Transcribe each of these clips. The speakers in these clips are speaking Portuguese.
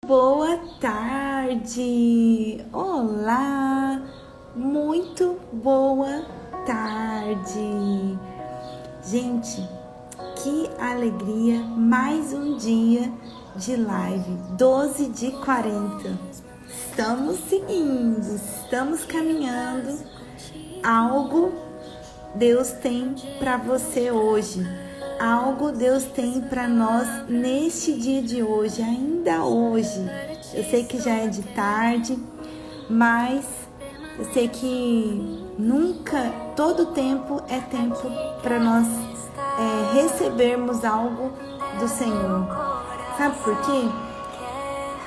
Boa tarde! Olá! Muito boa tarde! Gente, que alegria! Mais um dia de live, 12h40. Estamos seguindo, estamos caminhando. Algo Deus tem para você hoje. Algo Deus tem para nós neste dia de hoje, ainda hoje. Eu sei que já é de tarde, mas eu sei que nunca, todo tempo é tempo para nós recebermos algo do Senhor. Sabe por quê?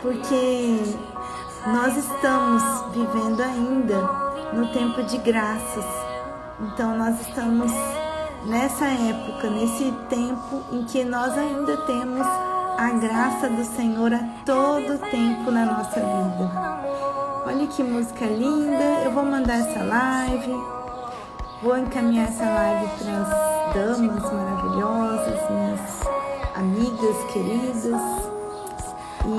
Porque nós estamos vivendo ainda no tempo de graças. Então nós estamos nessa época, nesse tempo em que nós ainda temos a graça do Senhor a todo tempo na nossa vida. Olha que música linda. Eu vou mandar essa live, vou encaminhar essa live para as damas maravilhosas, minhas amigas queridas e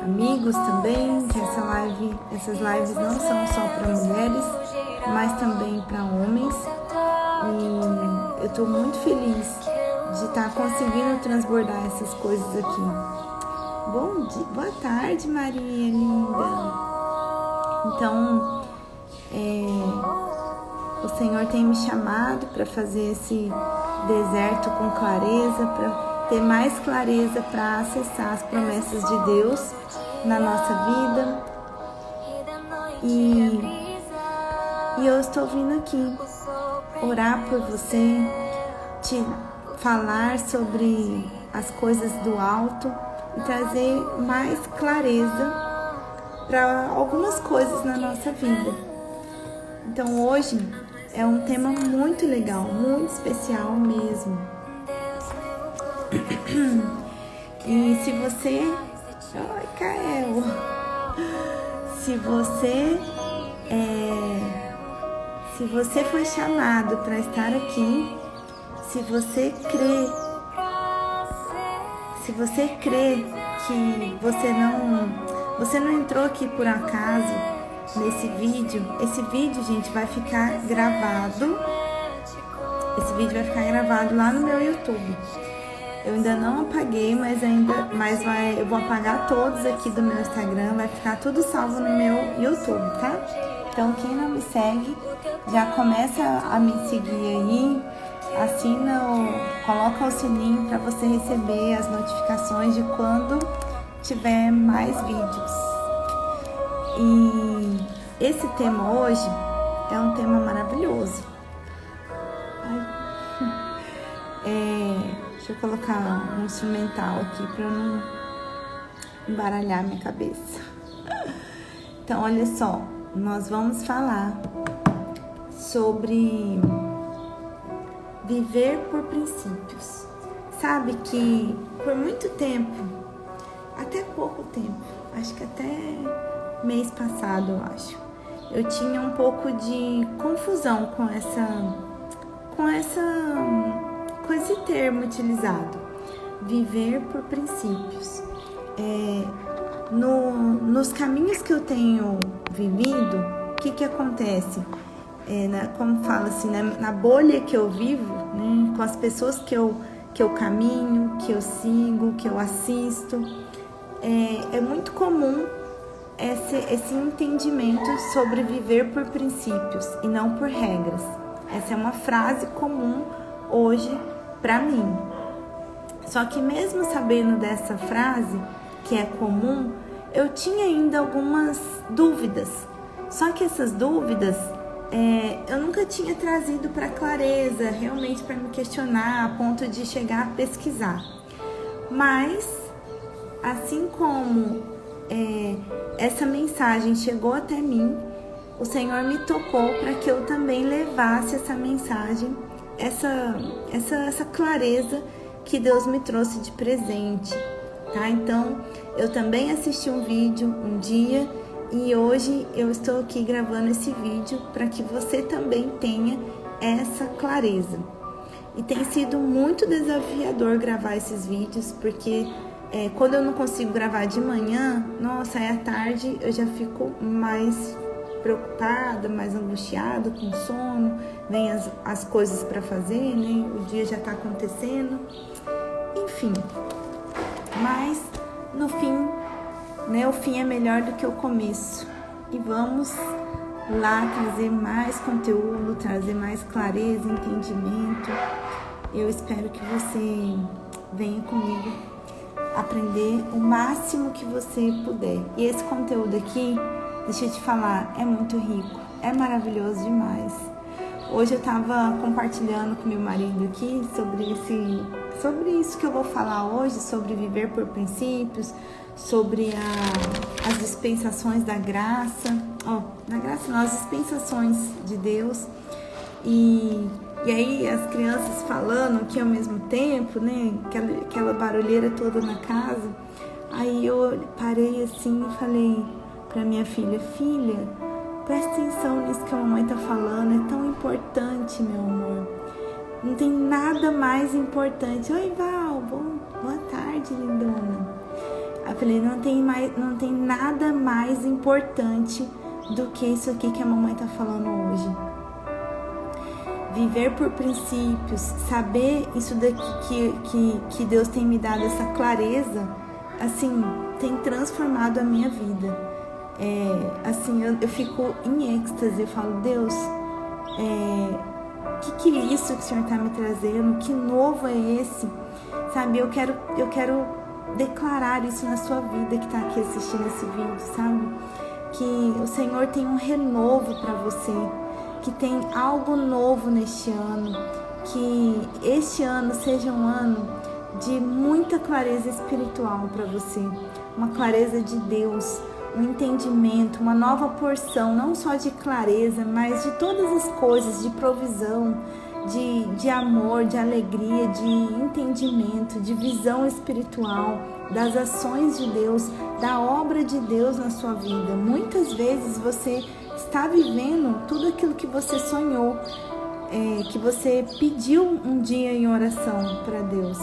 amigos também, que essas lives não são só para mulheres, mas também para homens. E eu estou muito feliz de estar conseguindo transbordar essas coisas aqui. Bom dia, boa tarde, Maria linda. Então, o Senhor tem me chamado para fazer esse deserto com clareza, para ter mais clareza para acessar as promessas de Deus na nossa vida. E eu estou vindo aqui orar por você, te falar sobre as coisas do alto e trazer mais clareza para algumas coisas na nossa vida. Então hoje é um tema muito legal, muito especial mesmo. E se você... Oi, Kael! Se você foi chamado para estar aqui, se você crê que você não entrou aqui por acaso nesse vídeo, esse vídeo, gente, vai ficar gravado. Esse vídeo vai ficar gravado lá no meu YouTube. Eu ainda não apaguei, eu vou apagar todos aqui do meu Instagram, vai ficar tudo salvo no meu YouTube, tá? Então, quem não me segue, já começa a me seguir aí, coloca o sininho para você receber as notificações de quando tiver mais vídeos. E esse tema hoje é um tema maravilhoso. Deixa eu colocar um instrumental aqui para eu não embaralhar minha cabeça. Então, olha só, nós vamos falar sobre viver por princípios. Sabe que por muito tempo, até pouco tempo, acho que até mês passado, eu tinha um pouco de confusão com esse termo utilizado, viver por princípios. Nos caminhos que eu tenho vivido, o que acontece? Como fala assim, na bolha que eu vivo, né, com as pessoas que eu caminho, que eu sigo, que eu assisto, é muito comum esse entendimento sobre viver por princípios e não por regras. Essa é uma frase comum hoje para mim. Só que mesmo sabendo dessa frase, que é comum, eu tinha ainda algumas dúvidas. Só que essas dúvidas eu nunca tinha trazido para clareza, realmente para me questionar, a ponto de chegar a pesquisar. Mas, assim como essa mensagem chegou até mim, o Senhor me tocou para que eu também levasse essa mensagem, essa clareza que Deus me trouxe de presente, tá? Então, eu também assisti um vídeo um dia e hoje eu estou aqui gravando esse vídeo para que você também tenha essa clareza. E tem sido muito desafiador gravar esses vídeos, porque quando eu não consigo gravar de manhã, nossa, aí à tarde eu já fico mais preocupada, mais angustiada, com sono, vem as coisas para fazer, né? O dia já tá acontecendo, enfim. Mas no fim, né? O fim é melhor do que o começo. E vamos lá trazer mais conteúdo, trazer mais clareza, entendimento. Eu espero que você venha comigo aprender o máximo que você puder. E esse conteúdo aqui, deixa eu te falar, é muito rico, é maravilhoso demais. Hoje eu estava compartilhando com meu marido aqui sobre isso que eu vou falar hoje, sobre viver por princípios, sobre as dispensações da graça, as dispensações de Deus. E aí as crianças falando que ao mesmo tempo, né, aquela barulheira toda na casa. Aí eu parei assim e falei pra minha filha, presta atenção nisso que a mamãe tá falando, é tão importante, meu amor. Não tem nada mais importante. Oi, Val, boa tarde, lindona. Eu falei, não tem nada mais importante do que isso aqui que a mamãe tá falando hoje. Viver por princípios, saber isso daqui que Deus tem me dado, essa clareza, assim, tem transformado a minha vida. Assim, eu fico em êxtase, eu falo, Deus, que é isso que o Senhor está me trazendo? Que novo é esse? Sabe, eu quero declarar isso na sua vida que está aqui assistindo esse vídeo, sabe? Que o Senhor tem um renovo para você, que tem algo novo neste ano, que este ano seja um ano de muita clareza espiritual para você, uma clareza de Deus, um entendimento, uma nova porção, não só de clareza, mas de todas as coisas, de provisão, de amor, de alegria, de entendimento, de visão espiritual, das ações de Deus, da obra de Deus na sua vida. Muitas vezes você está vivendo tudo aquilo que você sonhou, que você pediu um dia em oração para Deus.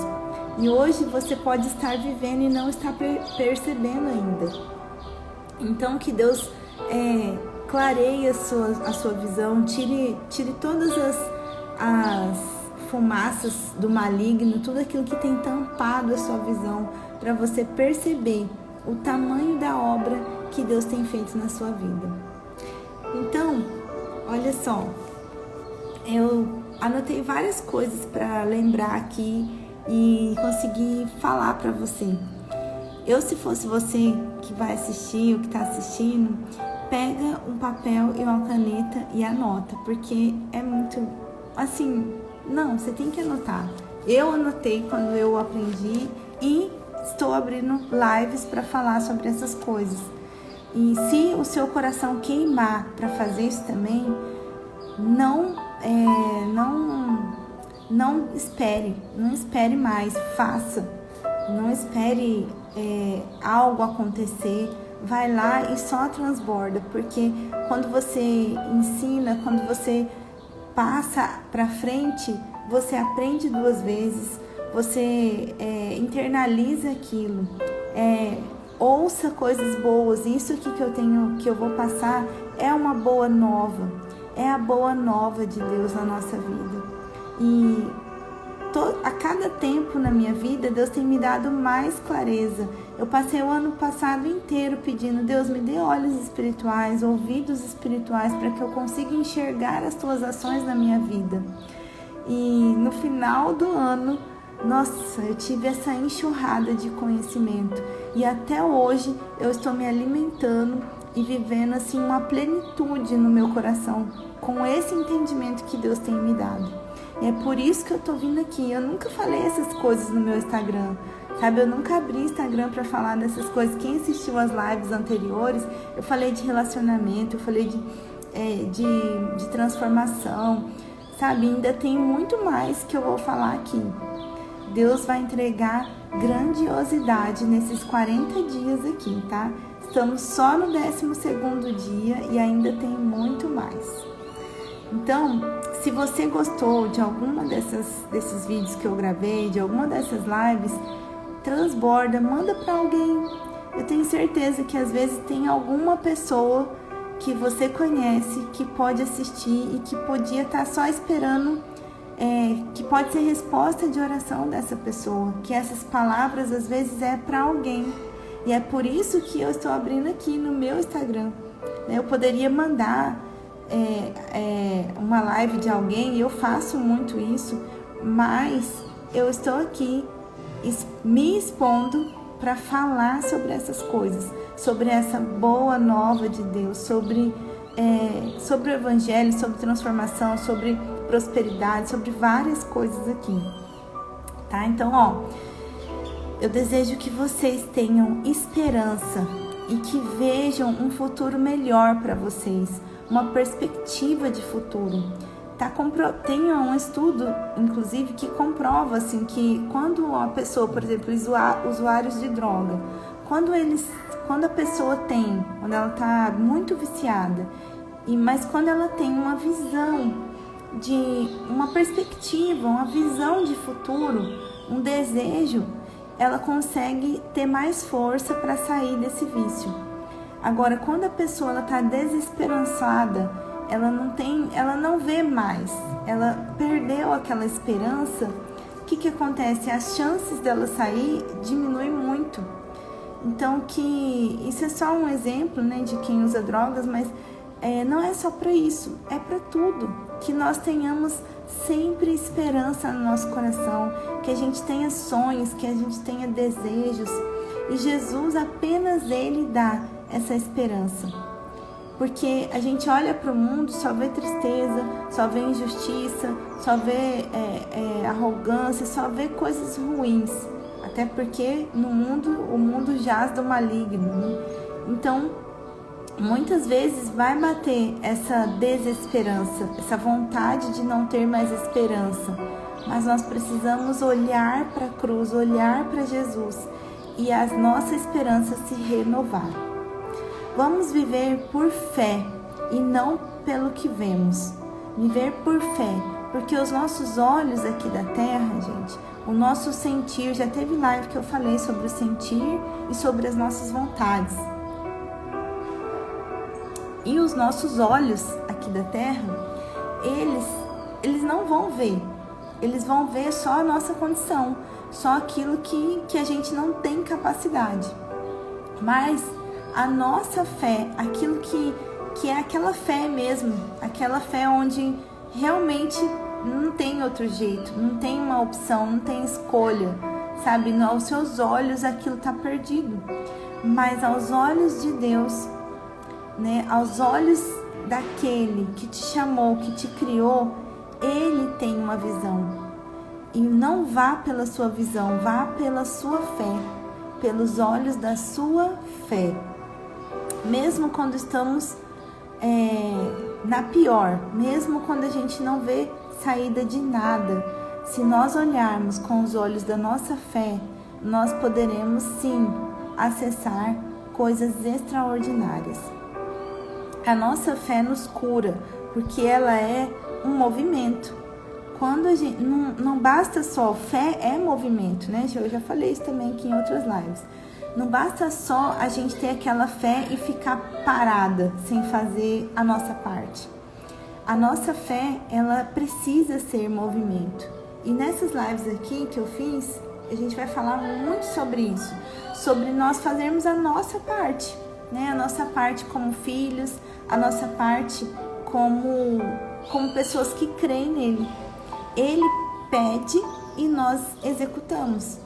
E hoje você pode estar vivendo e não está percebendo ainda. Então que Deus clareie a sua visão, tire todas as fumaças do maligno, tudo aquilo que tem tampado a sua visão, para você perceber o tamanho da obra que Deus tem feito na sua vida. Então, olha só, eu anotei várias coisas para lembrar aqui e conseguir falar para você. Se fosse você que vai assistir ou que está assistindo, pega um papel e uma caneta e anota, porque é muito, assim, você tem que anotar. Eu anotei quando eu aprendi e estou abrindo lives para falar sobre essas coisas. E se o seu coração queimar para fazer isso também, não espere mais, faça. Não espere algo acontecer, vai lá e só transborda, porque quando você ensina, quando você passa para frente, você aprende 2 vezes, você internaliza aquilo, ouça coisas boas. Isso aqui que eu vou passar é uma boa nova, é a boa nova de Deus na nossa vida. E a cada tempo na minha vida, Deus tem me dado mais clareza. Eu passei o ano passado inteiro pedindo, Deus, me dê olhos espirituais, ouvidos espirituais, para que eu consiga enxergar as tuas ações na minha vida. E no final do ano, nossa, eu tive essa enxurrada de conhecimento. E até hoje eu estou me alimentando e vivendo assim uma plenitude no meu coração com esse entendimento que Deus tem me dado. E é por isso que eu tô vindo aqui. Eu nunca falei essas coisas no meu Instagram, sabe? Eu nunca abri Instagram para falar dessas coisas. Quem assistiu as lives anteriores, eu falei de relacionamento, eu falei de transformação, sabe? Ainda tem muito mais que eu vou falar aqui. Deus vai entregar grandiosidade nesses 40 dias aqui, tá? Estamos só no 12º dia e ainda tem muito mais. Então, se você gostou de alguma desses vídeos que eu gravei, de alguma dessas lives, transborda, manda para alguém. Eu tenho certeza que às vezes tem alguma pessoa que você conhece que pode assistir e que podia estar só esperando, que pode ser resposta de oração dessa pessoa, que essas palavras às vezes é para alguém. E é por isso que eu estou abrindo aqui no meu Instagram. Eu poderia mandar uma live de alguém, e eu faço muito isso, mas eu estou aqui me expondo para falar sobre essas coisas, sobre essa boa nova de Deus, sobre o Evangelho, sobre transformação, sobre prosperidade, sobre várias coisas aqui, tá? Então, eu desejo que vocês tenham esperança e que vejam um futuro melhor para vocês, uma perspectiva de futuro. Tem um estudo, inclusive, que comprova assim, que quando uma pessoa, por exemplo, usuários de droga, quando a pessoa quando ela está muito viciada, mas quando ela tem uma visão uma perspectiva, uma visão de futuro, um desejo, ela consegue ter mais força para sair desse vício. Agora, quando a pessoa está desesperançada, ela não vê mais, ela perdeu aquela esperança, o que acontece? As chances dela sair diminuem muito. Então, isso é só um exemplo, né, de quem usa drogas, mas não é só para isso, é para tudo. Que nós tenhamos sempre esperança no nosso coração, que a gente tenha sonhos, que a gente tenha desejos. E Jesus, apenas Ele dá essa esperança. Porque a gente olha para o mundo, só vê tristeza, só vê injustiça, só vê arrogância, só vê coisas ruins. Até porque o mundo jaz do maligno, né? Então, muitas vezes vai bater essa desesperança, essa vontade de não ter mais esperança. Mas nós precisamos olhar para a cruz, olhar para Jesus e a nossa esperança se renovar. Vamos viver por fé e não pelo que vemos. Viver por fé, porque os nossos olhos aqui da terra, gente, o nosso sentir, já teve live que eu falei sobre o sentir e sobre as nossas vontades. E os nossos olhos aqui da terra, eles não vão ver. Eles vão ver só a nossa condição, só aquilo que a gente não tem capacidade. Mas a nossa fé, aquilo que é aquela fé mesmo, aquela fé onde realmente não tem outro jeito, não tem uma opção, não tem escolha, sabe? Aos seus olhos aquilo está perdido, mas aos olhos de Deus, né? Aos olhos daquele que te chamou, que te criou, Ele tem uma visão. E não vá pela sua visão, vá pela sua fé, pelos olhos da sua fé. Mesmo quando estamos na pior, mesmo quando a gente não vê saída de nada, se nós olharmos com os olhos da nossa fé, nós poderemos sim acessar coisas extraordinárias. A nossa fé nos cura, porque ela é um movimento. Quando a gente não basta só, fé é movimento, né? Eu já falei isso também aqui em outras lives. Não basta só a gente ter aquela fé e ficar parada, sem fazer a nossa parte. A nossa fé, ela precisa ser movimento. E nessas lives aqui que eu fiz, a gente vai falar muito sobre isso. Sobre nós fazermos a nossa parte, né? A nossa parte como filhos, a nossa parte como pessoas que creem nele. Ele pede e nós executamos.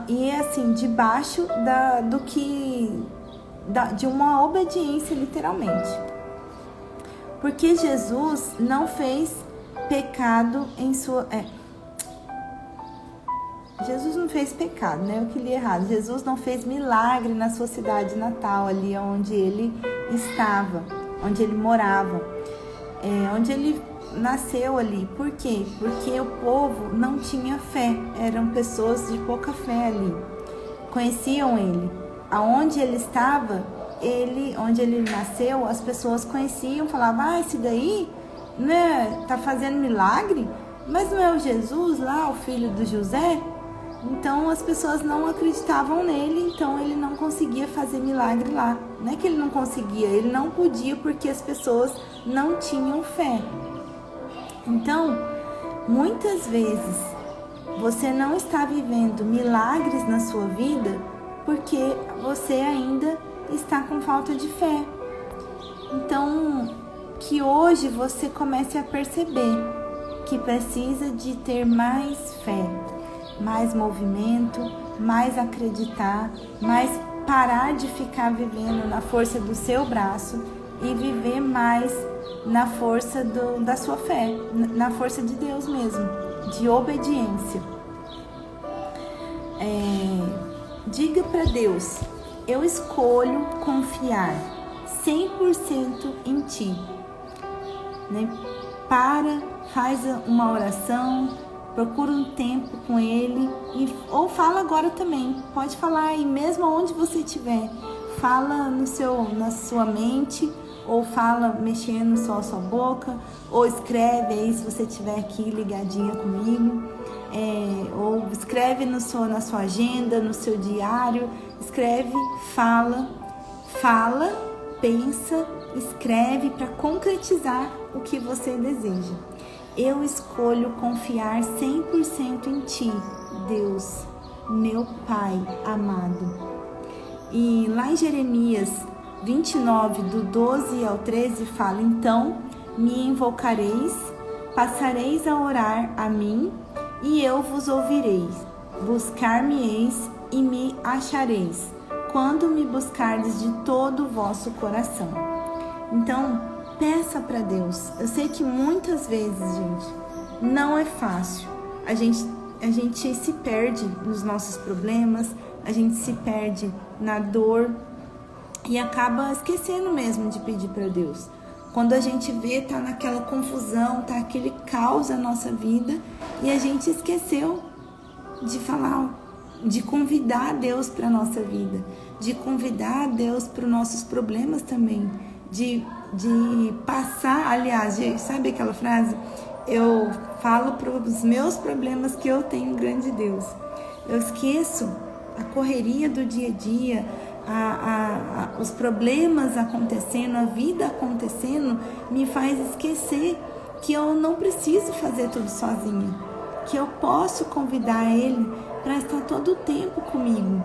E é assim, debaixo de uma obediência, literalmente. Porque Jesus não fez pecado em sua... Jesus não fez pecado, né? Eu que li errado. Jesus não fez milagre na sua cidade natal, ali onde ele estava, onde ele morava, onde ele nasceu ali. Por quê? Porque o povo não tinha fé, eram pessoas de pouca fé ali, conheciam ele. Aonde ele estava, onde ele nasceu, as pessoas conheciam, falavam, esse daí, né, tá fazendo milagre, mas não é o Jesus lá, o filho do José? Então as pessoas não acreditavam nele, então ele não conseguia fazer milagre lá. Não é que ele não conseguia, ele não podia porque as pessoas não tinham fé. Então, muitas vezes você não está vivendo milagres na sua vida porque você ainda está com falta de fé. Então, que hoje você comece a perceber que precisa de ter mais fé, mais movimento, mais acreditar, mais parar de ficar vivendo na força do seu braço e viver mais na força da sua fé, na força de Deus mesmo, de obediência. Diga para Deus: eu escolho confiar 100% em Ti. Faz uma oração, procura um tempo com Ele, ou fala agora também, pode falar aí mesmo onde você estiver, fala na sua mente, ou fala mexendo só a sua boca, ou escreve aí se você estiver aqui ligadinha comigo, ou escreve na sua agenda, no seu diário, escreve, fala, pensa, escreve para concretizar o que você deseja. Eu escolho confiar 100% em Ti, Deus, meu Pai amado. E lá em Jeremias 29, do 12 ao 13, fala: então me invocareis, passareis a orar a mim, e eu vos ouvirei. Buscar-me-eis e me achareis, quando me buscardes de todo o vosso coração. Então, peça para Deus. Eu sei que muitas vezes, gente, não é fácil. A gente se perde nos nossos problemas, a gente se perde na dor e acaba esquecendo mesmo de pedir para Deus. Quando a gente vê, tá naquela confusão, tá aquele caos na nossa vida e a gente esqueceu de falar, de convidar a Deus para nossa vida, de convidar a Deus para os nossos problemas também, de passar, aliás, sabe aquela frase? Eu falo para os meus problemas que eu tenho um grande Deus. Eu esqueço a correria do dia a dia, os problemas acontecendo, a vida acontecendo, me faz esquecer que eu não preciso fazer tudo sozinha, que eu posso convidar Ele para estar todo o tempo comigo,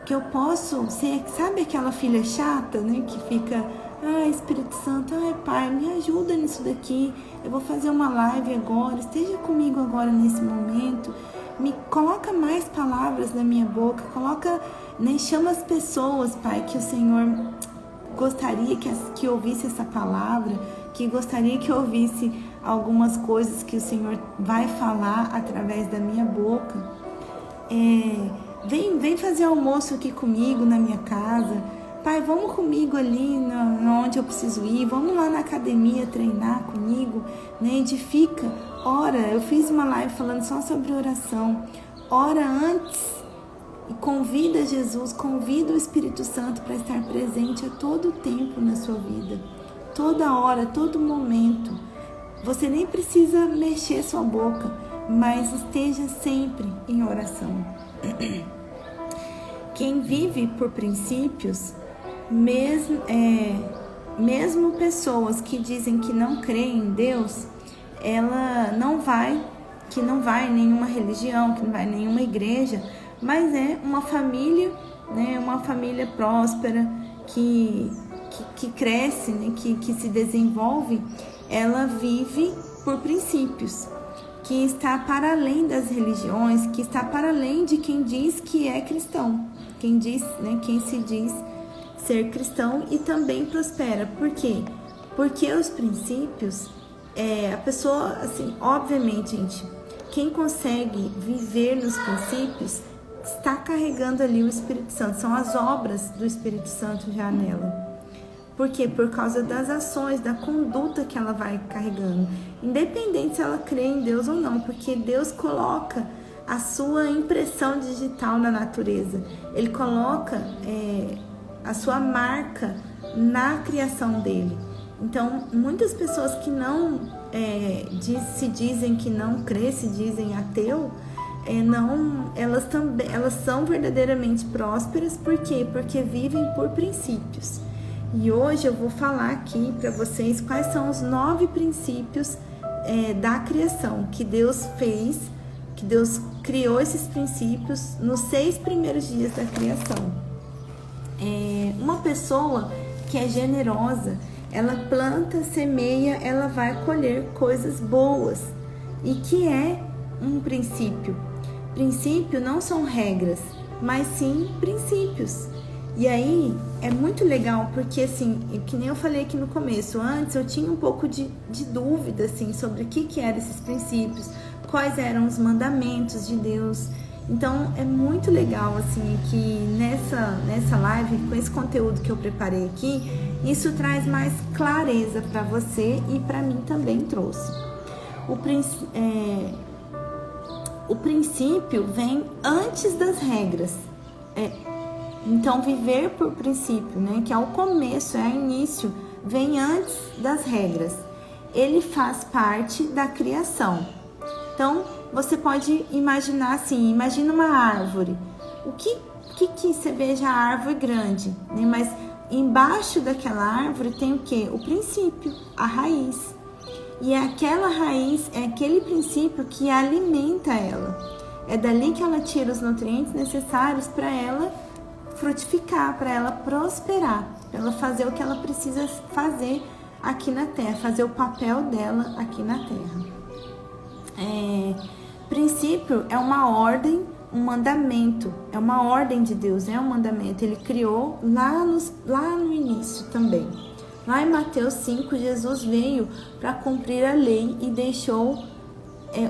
que eu posso ser, sabe aquela filha chata, né, que fica: ai, Espírito Santo, ai, Pai, me ajuda nisso daqui, eu vou fazer uma live agora, esteja comigo agora nesse momento, me coloca mais palavras na minha boca, chama as pessoas, Pai, que o Senhor gostaria que ouvisse essa palavra, que gostaria que ouvisse algumas coisas que o Senhor vai falar através da minha boca. Vem fazer almoço aqui comigo na minha casa. Pai, vamos comigo ali onde eu preciso ir, vamos lá na academia treinar comigo, né? Edifica, ora. Eu fiz uma live falando só sobre oração. Ora antes e convida Jesus, convida o Espírito Santo para estar presente a todo tempo na sua vida, toda hora, todo momento. Você nem precisa mexer sua boca, mas esteja sempre em oração. Quem vive por princípios, mesmo pessoas que dizem que não creem em Deus, ela não vai em nenhuma religião, que não vai em nenhuma igreja, mas é uma família, né, uma família próspera, que cresce, né, que se desenvolve. Ela vive por princípios, que está para além das religiões, que está para além de quem diz que é cristão, quem se diz ser cristão e também prospera. Por quê? Porque os princípios, a pessoa, assim, obviamente, gente, quem consegue viver nos princípios está carregando ali o Espírito Santo, são as obras do Espírito Santo já nela. Por quê? Por causa das ações, da conduta que ela vai carregando, independente se ela crê em Deus ou não, porque Deus coloca a sua impressão digital na natureza, Ele coloca a sua marca na criação dele. Então, muitas pessoas que não se dizem que não crê, se dizem ateu, elas são verdadeiramente prósperas. Por quê? Porque vivem por princípios. E hoje eu vou falar aqui para vocês quais são os 9 princípios da criação que Deus fez, que Deus criou esses princípios nos 6 primeiros dias da criação. Uma pessoa que é generosa, ela planta, semeia, ela vai colher coisas boas. E que é um princípio? Princípio não são regras, mas sim princípios. E aí é muito legal porque, assim, que nem eu falei aqui no começo, antes eu tinha um pouco de dúvida, assim, sobre o que eram esses princípios, quais eram os mandamentos de Deus. Então é muito legal, assim, que nessa live, com esse conteúdo que eu preparei aqui, isso traz mais clareza para você e para mim também trouxe. O princípio vem antes das regras. Então, viver por princípio, né, que é o começo, é o início, vem antes das regras. Ele faz parte da criação. Então, você pode imaginar assim, imagina uma árvore. O que você veja a árvore grande, né? Mas embaixo daquela árvore tem o quê? O princípio, a raiz. E aquela raiz é aquele princípio que alimenta ela. É dali que ela tira os nutrientes necessários para ela frutificar, para ela prosperar, para ela fazer o que ela precisa fazer aqui na terra, fazer o papel dela aqui na terra. Princípio é uma ordem, um mandamento, é uma ordem de Deus, é um mandamento. Ele criou lá no início também. Lá em Mateus 5, Jesus veio para cumprir a lei e deixou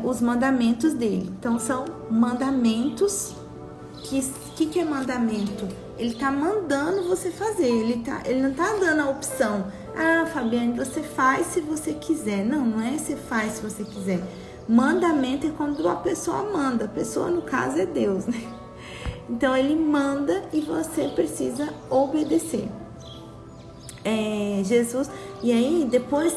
os mandamentos dele. Então, são mandamentos. Que é mandamento? Ele está mandando você fazer. Ele não está dando a opção. Ah, Fabiane, você faz se você quiser. Não é você faz se você quiser. Mandamento é quando a pessoa manda. A pessoa, no caso, é Deus, né? Então, ele manda e você precisa obedecer. Jesus, e aí depois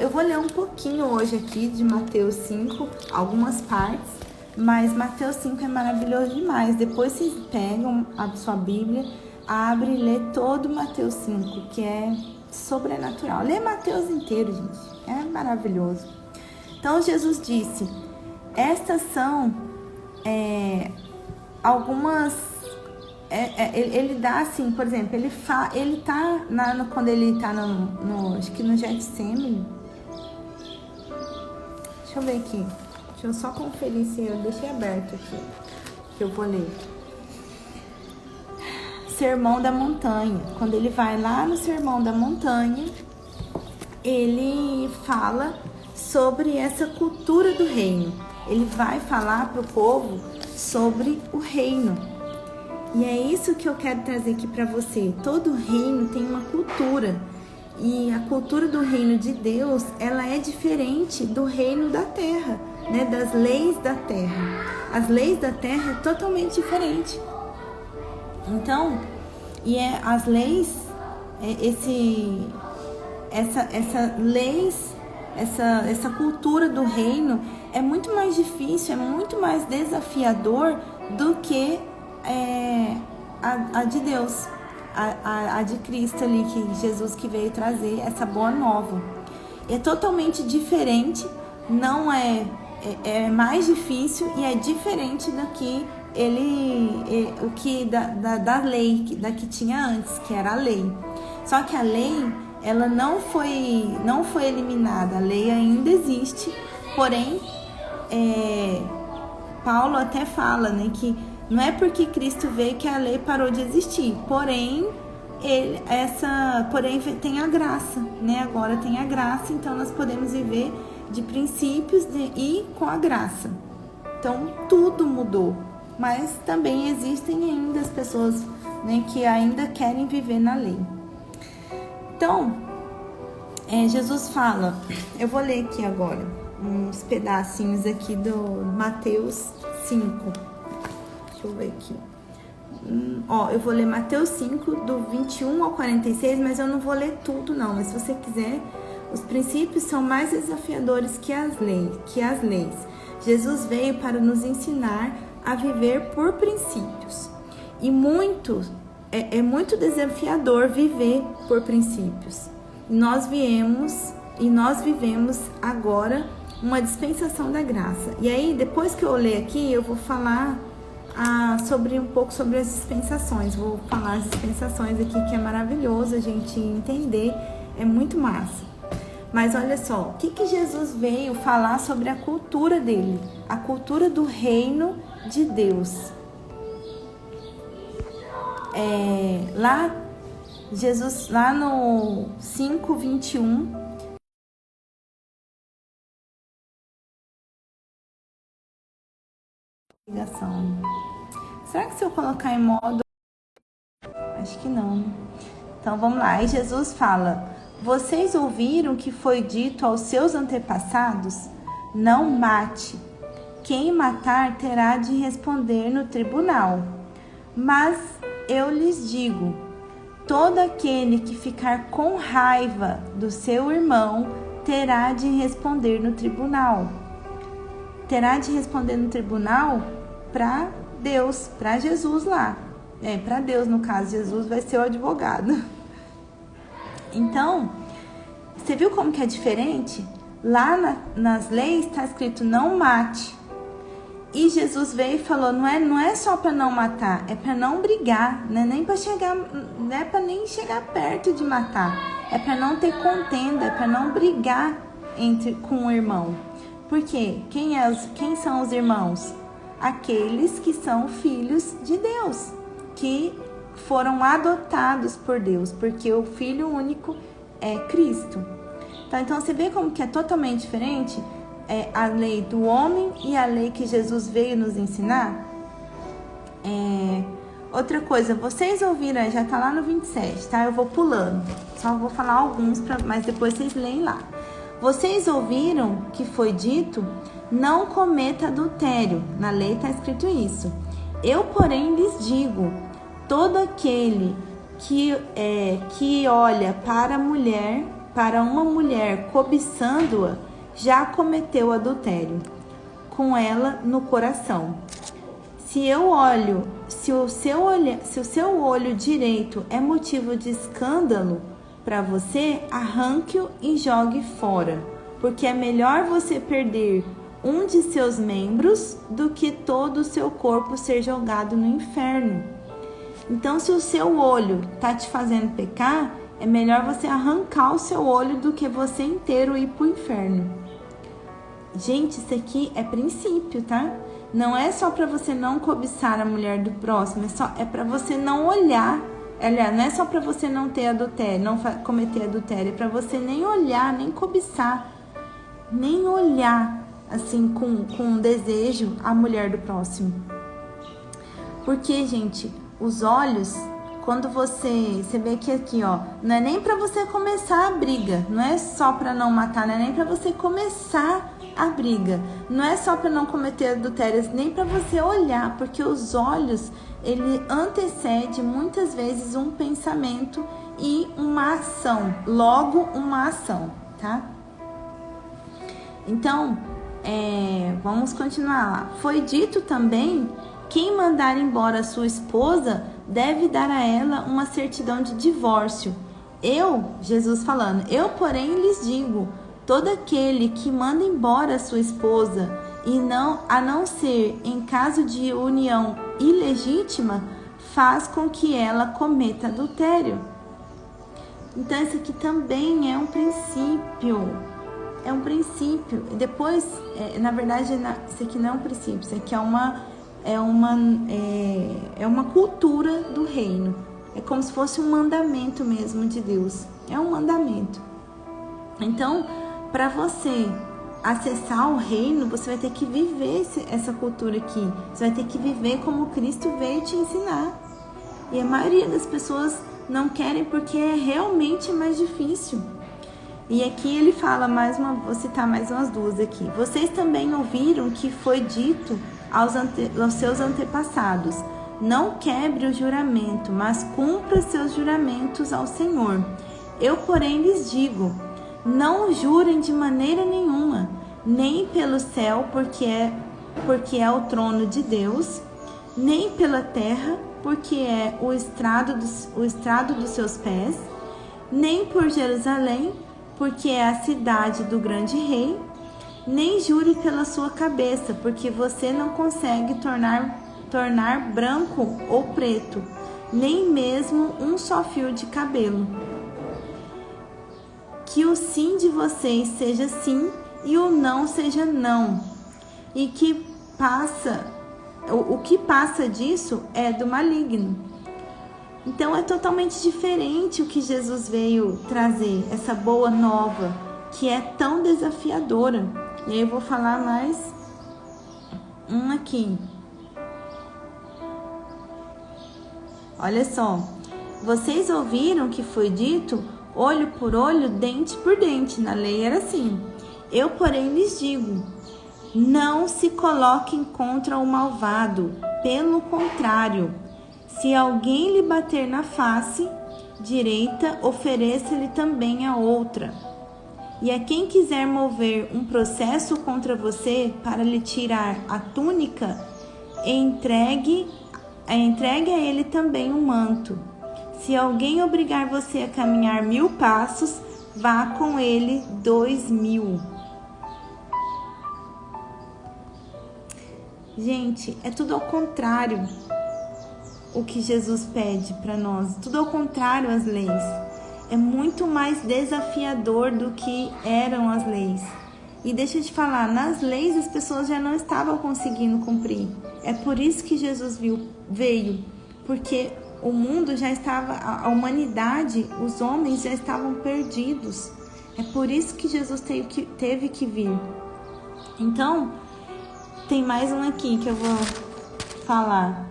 eu vou ler um pouquinho hoje aqui de Mateus 5, algumas partes, mas Mateus 5 é maravilhoso demais. Depois vocês pegam a sua Bíblia, abre e lê todo Mateus 5, que é sobrenatural. Lê Mateus inteiro, gente, é maravilhoso. Então Jesus disse, estas são algumas... ele dá assim, por exemplo, ele tá quando ele tá acho que no Getsemane. Deixa eu ver aqui. Deixa eu só conferir se eu deixei aberto aqui, que eu vou ler. Sermão da Montanha. Quando ele vai lá no Sermão da Montanha, ele fala sobre essa cultura do reino. Ele vai falar para o povo sobre o reino. E é isso que eu quero trazer aqui para você. Todo reino tem uma cultura. E a cultura do reino de Deus, ela é diferente do reino da terra, né? Das leis da terra. As leis da terra é totalmente diferente. Então, as leis, essa cultura do reino é muito mais difícil, é muito mais desafiador do que a de Deus, a de Cristo ali, que Jesus que veio trazer essa boa nova. É totalmente diferente, não é mais difícil e é diferente do que da lei, da que tinha antes, que era a lei. Só que a lei, ela não foi eliminada, a lei ainda existe, porém Paulo até fala, né, que não é porque Cristo veio que a lei parou de existir, porém tem a graça, né? Agora tem a graça, então nós podemos viver de princípios e com a graça. Então tudo mudou, mas também existem ainda as pessoas, né, que ainda querem viver na lei. Então, Jesus fala, eu vou ler aqui agora uns pedacinhos aqui do Mateus 5. Deixa eu ver aqui. Eu vou ler Mateus 5, do 21 ao 46, mas eu não vou ler tudo não. Mas se você quiser, os princípios são mais desafiadores que as leis. Jesus veio para nos ensinar a viver por princípios. E é muito desafiador viver por princípios. Nós vivemos agora uma dispensação da graça. E aí, depois que eu ler aqui, eu vou falar um pouco sobre as dispensações. Vou falar as dispensações aqui, que é maravilhoso a gente entender, é muito massa. Mas olha só, o que Jesus veio falar sobre a cultura dele, a cultura do reino de Deus. Jesus, lá no 5:21, será que se eu colocar em modo... Acho que não. Então vamos lá. E Jesus fala: vocês ouviram que foi dito aos seus antepassados? Não mate. Quem matar terá de responder no tribunal. Mas eu lhes digo, todo aquele que ficar com raiva do seu irmão terá de responder no tribunal. Terá de responder no tribunal para Deus, para Jesus lá. Para Deus, no caso, Jesus vai ser o advogado. Então, você viu como que é diferente? Lá nas leis está escrito não mate. E Jesus veio e falou, não é só para não matar, é para não brigar, não é nem para chegar, não é para nem chegar perto de matar, é para não ter contenda, é para não brigar com o irmão. Por quê? Quem são os irmãos? Aqueles que são filhos de Deus, que foram adotados por Deus, porque o Filho único é Cristo. Então você vê como que é totalmente diferente a lei do homem e a lei que Jesus veio nos ensinar. Outra coisa, vocês ouviram, já tá lá no 27, tá? Eu vou pulando, só vou falar alguns, mas depois vocês leem lá. Vocês ouviram que foi dito, não cometa adultério. Na lei está escrito isso. Eu, porém, lhes digo, todo aquele que olha para uma mulher cobiçando-a, já cometeu adultério com ela no coração. Se o seu olho direito é motivo de escândalo para você, arranque-o e jogue fora, porque é melhor você perder um de seus membros do que todo o seu corpo ser jogado no inferno. Então, se o seu olho está te fazendo pecar, é melhor você arrancar o seu olho do que você inteiro ir para o inferno. Gente, isso aqui é princípio, tá? Não é só para você não cobiçar a mulher do próximo, é para você não olhar. Aliás, não é só para você não ter adultério, não cometer adultério, é para você nem olhar, nem cobiçar, nem olhar assim com desejo a mulher do próximo. Porque, gente, os olhos, quando você vê que aqui, ó, não é nem para você começar a briga, não é só para não matar, não é nem para você começar a briga, não é só para não cometer adultérios, nem para você olhar, porque os olhos, ele antecede muitas vezes um pensamento e uma ação, logo uma ação, tá? Então, vamos continuar lá. Foi dito também, quem mandar embora sua esposa deve dar a ela uma certidão de divórcio. Jesus falando, eu porém lhes digo, todo aquele que manda embora sua esposa, a não ser em caso de união ilegítima, faz com que ela cometa adultério. Então, isso aqui também é um princípio. É um princípio. Depois, na verdade, isso aqui não é um princípio, isso aqui é uma cultura do reino. É como se fosse um mandamento mesmo de Deus. É um mandamento. Então, para você acessar o reino, você vai ter que viver essa cultura aqui. Você vai ter que viver como Cristo veio te ensinar. E a maioria das pessoas não querem porque é realmente mais difícil. E aqui ele fala vou citar mais umas duas aqui. Vocês também ouviram que foi dito aos seus antepassados, não quebre o juramento, mas cumpra seus juramentos ao Senhor. Eu, porém, lhes digo, não jurem de maneira nenhuma, nem pelo céu, porque é o trono de Deus, nem pela terra, porque é o estrado dos seus pés, nem por Jerusalém, porque é a cidade do grande rei, nem jure pela sua cabeça, porque você não consegue tornar branco ou preto, nem mesmo um só fio de cabelo. Que o sim de vocês seja sim e o não seja não. E o que passa disso é do maligno. Então é totalmente diferente o que Jesus veio trazer, essa boa nova, que é tão desafiadora. E aí eu vou falar mais um aqui. Olha só, vocês ouviram que foi dito olho por olho, dente por dente. Na lei era assim. Eu, porém, lhes digo, não se coloquem contra o malvado. Pelo contrário, se alguém lhe bater na face direita, ofereça-lhe também a outra. E a quem quiser mover um processo contra você para lhe tirar a túnica, entregue a ele também um manto. Se alguém obrigar você a caminhar 1000 passos, vá com ele 2000. Gente, é tudo ao contrário o que Jesus pede para nós. Tudo ao contrário às leis. É muito mais desafiador do que eram as leis. E deixa eu te falar, nas leis as pessoas já não estavam conseguindo cumprir. É por isso que Jesus veio, porque o mundo já estava, a humanidade, os homens já estavam perdidos. É por isso que Jesus teve que vir. Então, tem mais um aqui que eu vou falar.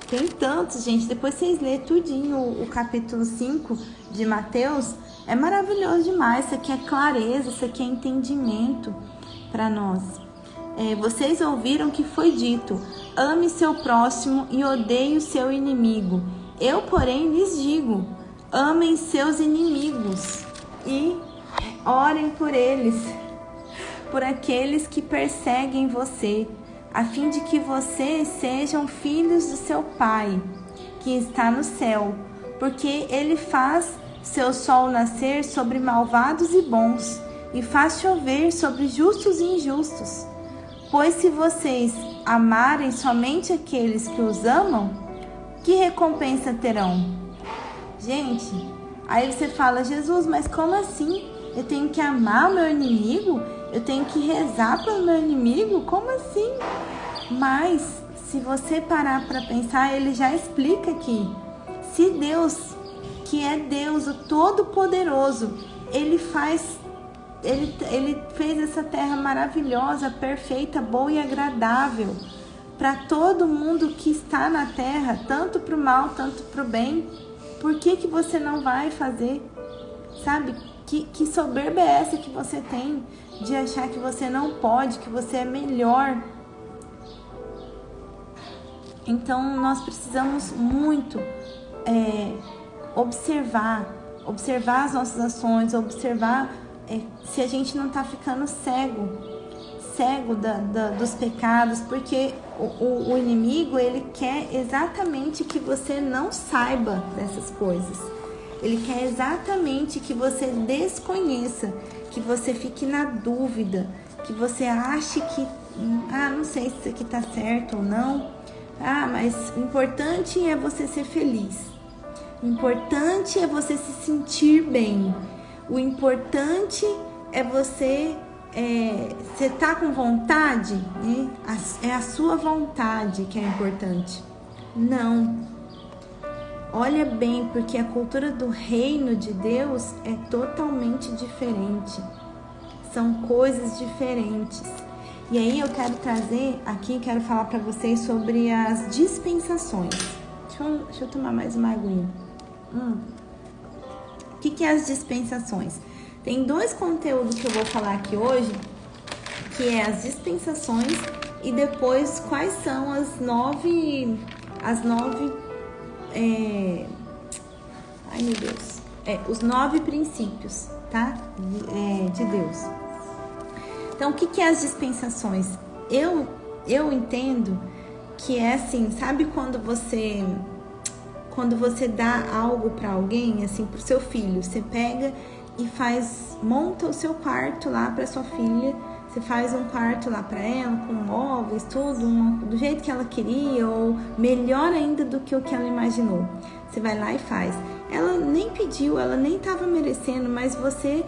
Tem tantos, gente. Depois vocês lêem tudinho o capítulo 5 de Mateus. É maravilhoso demais. Isso aqui é clareza, isso aqui é entendimento para nós. Vocês ouviram que foi dito: ame seu próximo e odeie o seu inimigo. Eu, porém, lhes digo: amem seus inimigos e orem por eles, por aqueles que perseguem você, a fim de que vocês sejam filhos do seu Pai, que está no céu, porque ele faz seu sol nascer sobre malvados e bons, e faz chover sobre justos e injustos. Pois se vocês amarem somente aqueles que os amam, que recompensa terão? Gente, aí você fala: Jesus, mas como assim? Eu tenho que amar o meu inimigo? Eu tenho que rezar pelo meu inimigo? Como assim? Mas, se você parar para pensar, ele já explica aqui. Se Deus, que é Deus, o Todo-Poderoso, ele fez essa terra maravilhosa, perfeita, boa e agradável para todo mundo que está na terra, tanto para o mal, tanto para o bem. Por que você não vai fazer? Sabe? Que soberba é essa que você tem de achar que você não pode, que você é melhor? Então, nós precisamos muito observar as nossas ações, observar se a gente não está ficando cego dos pecados, porque o inimigo, ele quer exatamente que você não saiba dessas coisas. Ele quer exatamente que você desconheça, que você fique na dúvida, que você ache que, não sei se isso aqui tá certo ou não. Mas o importante é você ser feliz. O importante é você se sentir bem. O importante é você tá com vontade, né? É a sua vontade que é importante. Não. Olha bem, porque a cultura do reino de Deus é totalmente diferente. São coisas diferentes. E aí eu quero trazer aqui, quero falar para vocês sobre as dispensações. Deixa eu tomar mais uma aguinha. O que é as dispensações? Tem 2 conteúdos que eu vou falar aqui hoje, que é as dispensações e depois quais são as 9 os 9 princípios, tá? De Deus. Então, o que é as dispensações? Eu entendo que é assim, sabe quando você dá algo para alguém, assim, pro seu filho, você pega e monta o seu quarto lá para sua filha, você faz um quarto lá para ela, com móveis, tudo, do jeito que ela queria, ou melhor ainda do que o que ela imaginou. Você vai lá e faz. Ela nem pediu, ela nem estava merecendo, mas você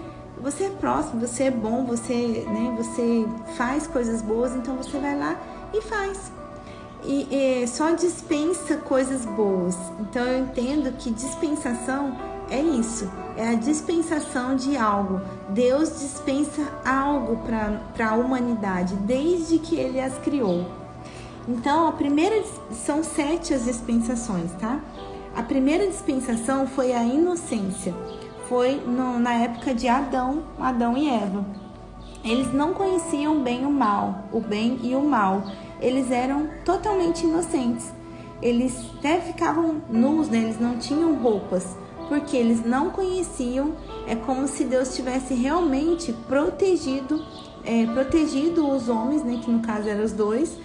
é próximo, você é bom, você faz coisas boas, então você vai lá e faz. E só dispensa coisas boas. Então eu entendo que dispensação é isso, é a dispensação de algo. Deus dispensa algo para a humanidade desde que Ele as criou. Então são 7 as dispensações, tá? A primeira dispensação foi a inocência. Foi na época de Adão e Eva. Eles não conheciam bem o bem e o mal. Eles eram totalmente inocentes. Eles até ficavam nus, né? Eles não tinham roupas, porque eles não conheciam. É como se Deus tivesse realmente protegido os homens, né? Que no caso eram os dois,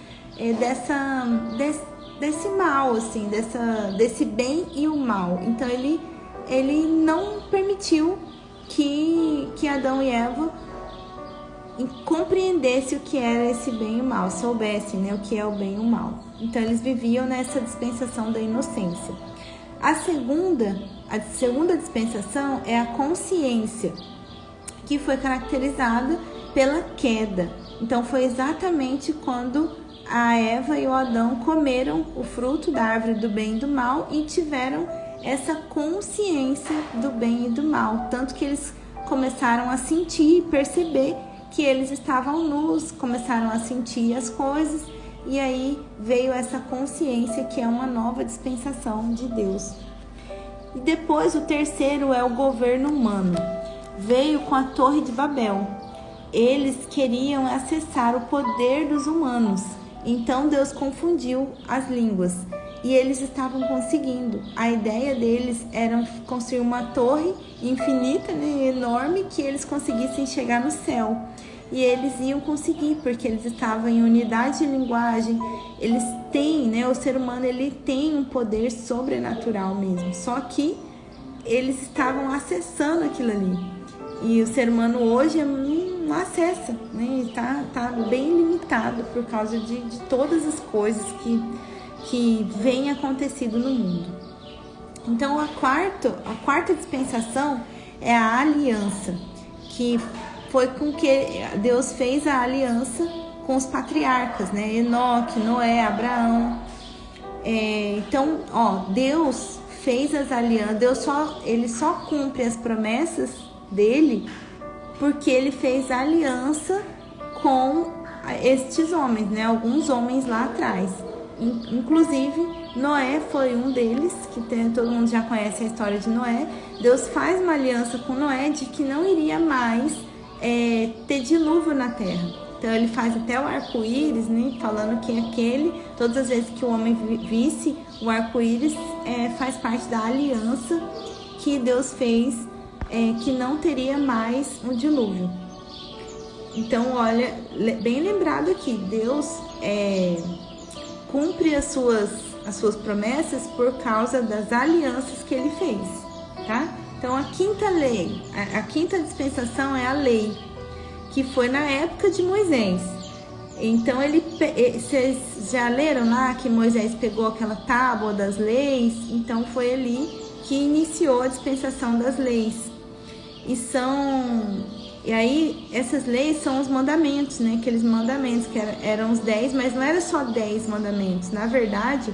desse mal, assim, desse bem e o mal. Então ele não permitiu que Adão e Eva compreendesse o que era esse bem e o mal, soubessem, né, o que é o bem e o mal. Então eles viviam nessa dispensação da inocência. A segunda dispensação é a consciência, que foi caracterizada pela queda. Então foi exatamente quando a Eva e o Adão comeram o fruto da árvore do bem e do mal e tiveram essa consciência do bem e do mal, tanto que eles começaram a sentir e perceber que eles estavam nus, começaram a sentir as coisas, e aí veio essa consciência, que é uma nova dispensação de Deus. E depois o terceiro é o governo humano. Veio com a Torre de Babel. Eles queriam acessar o poder dos humanos, então Deus confundiu as línguas. E eles estavam conseguindo. A ideia deles era construir uma torre infinita, né, enorme, que eles conseguissem chegar no céu. E eles iam conseguir, porque eles estavam em unidade de linguagem. Eles têm, né, o ser humano, ele tem um poder sobrenatural mesmo. Só que eles estavam acessando aquilo ali. E o ser humano hoje não acessa, né? Está bem limitado por causa de todas as coisas que vem acontecido no mundo. Então a quarta dispensação é a aliança, que foi com que Deus fez a aliança com os patriarcas, né? Enoque, Noé, Abraão. Então, Deus fez as alianças. Ele só cumpre as promessas dele porque ele fez a aliança com estes homens, né? Alguns homens lá atrás. Inclusive, Noé foi um deles, que todo mundo já conhece a história de Noé. Deus faz uma aliança com Noé de que não iria mais ter dilúvio na terra. Então ele faz até o arco-íris, né, falando que todas as vezes que o homem visse o arco-íris, faz parte da aliança que Deus fez, que não teria mais um dilúvio. Então, olha, bem lembrado aqui, Deus cumpre as suas promessas por causa das alianças que ele fez, tá? Então a quinta dispensação é a lei, que foi na época de Moisés. Então vocês já leram lá que Moisés pegou aquela tábua das leis? Então foi ali que iniciou a dispensação das leis. E aí essas leis são os mandamentos, né? Aqueles mandamentos que eram os 10, mas não era só 10 mandamentos. Na verdade,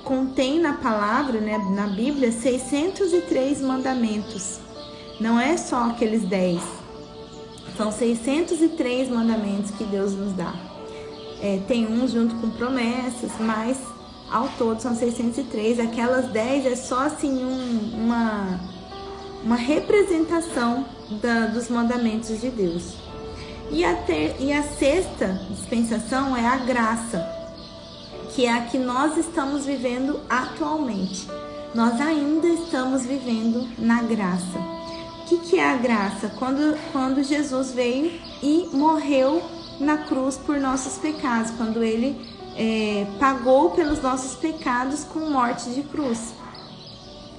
contém na palavra, né, na Bíblia, 603 mandamentos. Não é só aqueles 10. São 603 mandamentos que Deus nos dá. Tem uns junto com promessas, mas ao todo são 603. Aquelas 10 é só assim uma representação dos mandamentos de Deus. E a sexta dispensação é a graça, que é a que nós estamos vivendo atualmente. Nós ainda estamos vivendo na graça. que é a graça? Quando Jesus veio e morreu na cruz por nossos pecados, quando ele pagou pelos nossos pecados com morte de cruz.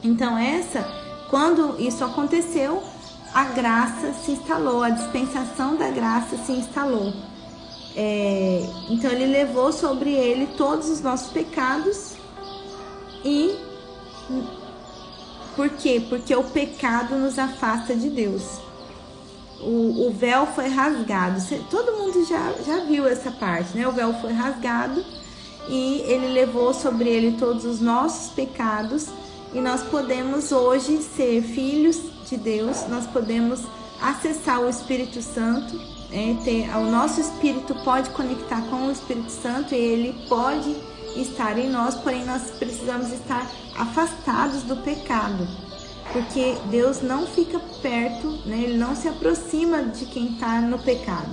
Então quando isso aconteceu, a graça se instalou, a dispensação da graça se instalou. Então ele levou sobre ele todos os nossos pecados. E por quê? Porque o pecado nos afasta de Deus. O véu foi rasgado. Todo mundo já viu essa parte, né? O véu foi rasgado e ele levou sobre ele todos os nossos pecados. E nós podemos hoje ser filhos de Deus, nós podemos acessar o Espírito Santo, o nosso espírito pode conectar com o Espírito Santo e ele pode estar em nós, porém nós precisamos estar afastados do pecado, porque Deus não fica perto, né? Ele não se aproxima de quem está no pecado.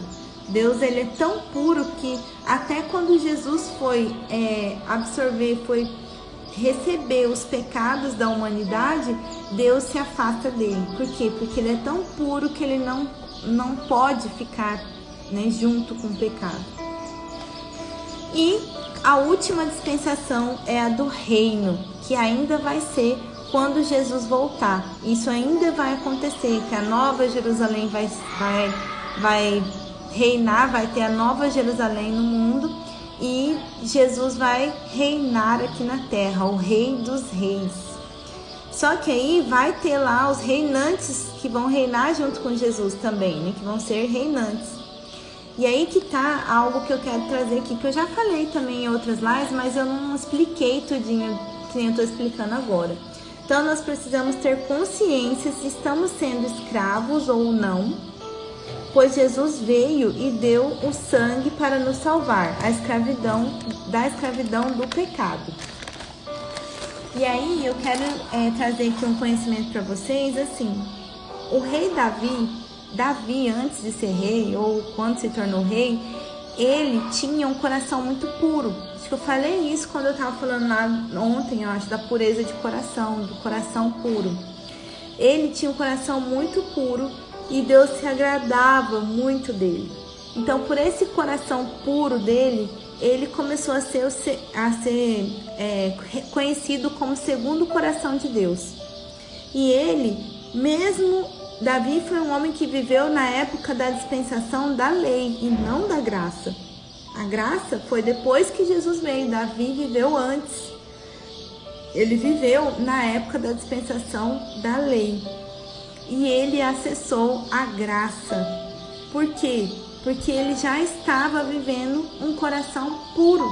Deus, ele é tão puro que até quando Jesus foi foi receber os pecados da humanidade, Deus se afasta dele. Por quê? Porque ele é tão puro que ele não pode ficar, né, junto com o pecado. E a última dispensação é a do reino, que ainda vai ser quando Jesus voltar. Isso ainda vai acontecer, que a nova Jerusalém vai reinar, vai ter a nova Jerusalém no mundo. E Jesus vai reinar aqui na terra, o Rei dos Reis. Só que aí vai ter lá os reinantes que vão reinar junto com Jesus também, né? Que vão ser reinantes. E aí que tá algo que eu quero trazer aqui, que eu já falei também em outras lives, mas eu não expliquei tudinho, que nem eu tô explicando agora. Então nós precisamos ter consciência se estamos sendo escravos ou não, pois Jesus veio e deu o sangue para nos salvar da escravidão do pecado. E aí eu quero trazer aqui um conhecimento para vocês, assim, o rei Davi, antes de ser rei, ou quando se tornou rei, ele tinha um coração muito puro. Acho que eu falei isso quando eu estava falando lá ontem, eu acho, da pureza de coração, do coração puro. Ele tinha um coração muito puro, e Deus se agradava muito dele. Então, por esse coração puro dele, ele começou a ser conhecido como segundo coração de Deus. E Davi foi um homem que viveu na época da dispensação da lei e não da graça. A graça foi depois que Jesus veio, Davi viveu antes. Ele viveu na época da dispensação da lei. E ele acessou a graça. Por quê? Porque ele já estava vivendo um coração puro.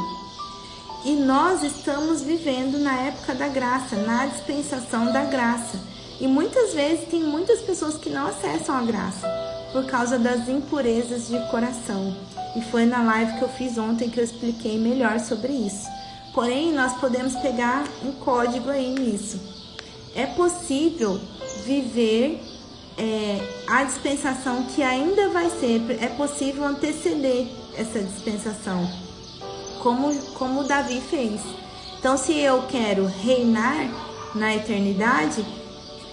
E nós estamos vivendo na época da graça, na dispensação da graça. E muitas vezes tem muitas pessoas que não acessam a graça por causa das impurezas de coração. E foi na live que eu fiz ontem que eu expliquei melhor sobre isso. Porém, nós podemos pegar um código aí nisso. É possível viver a dispensação que ainda vai ser, é possível anteceder essa dispensação, como Davi fez. Então, se eu quero reinar na eternidade,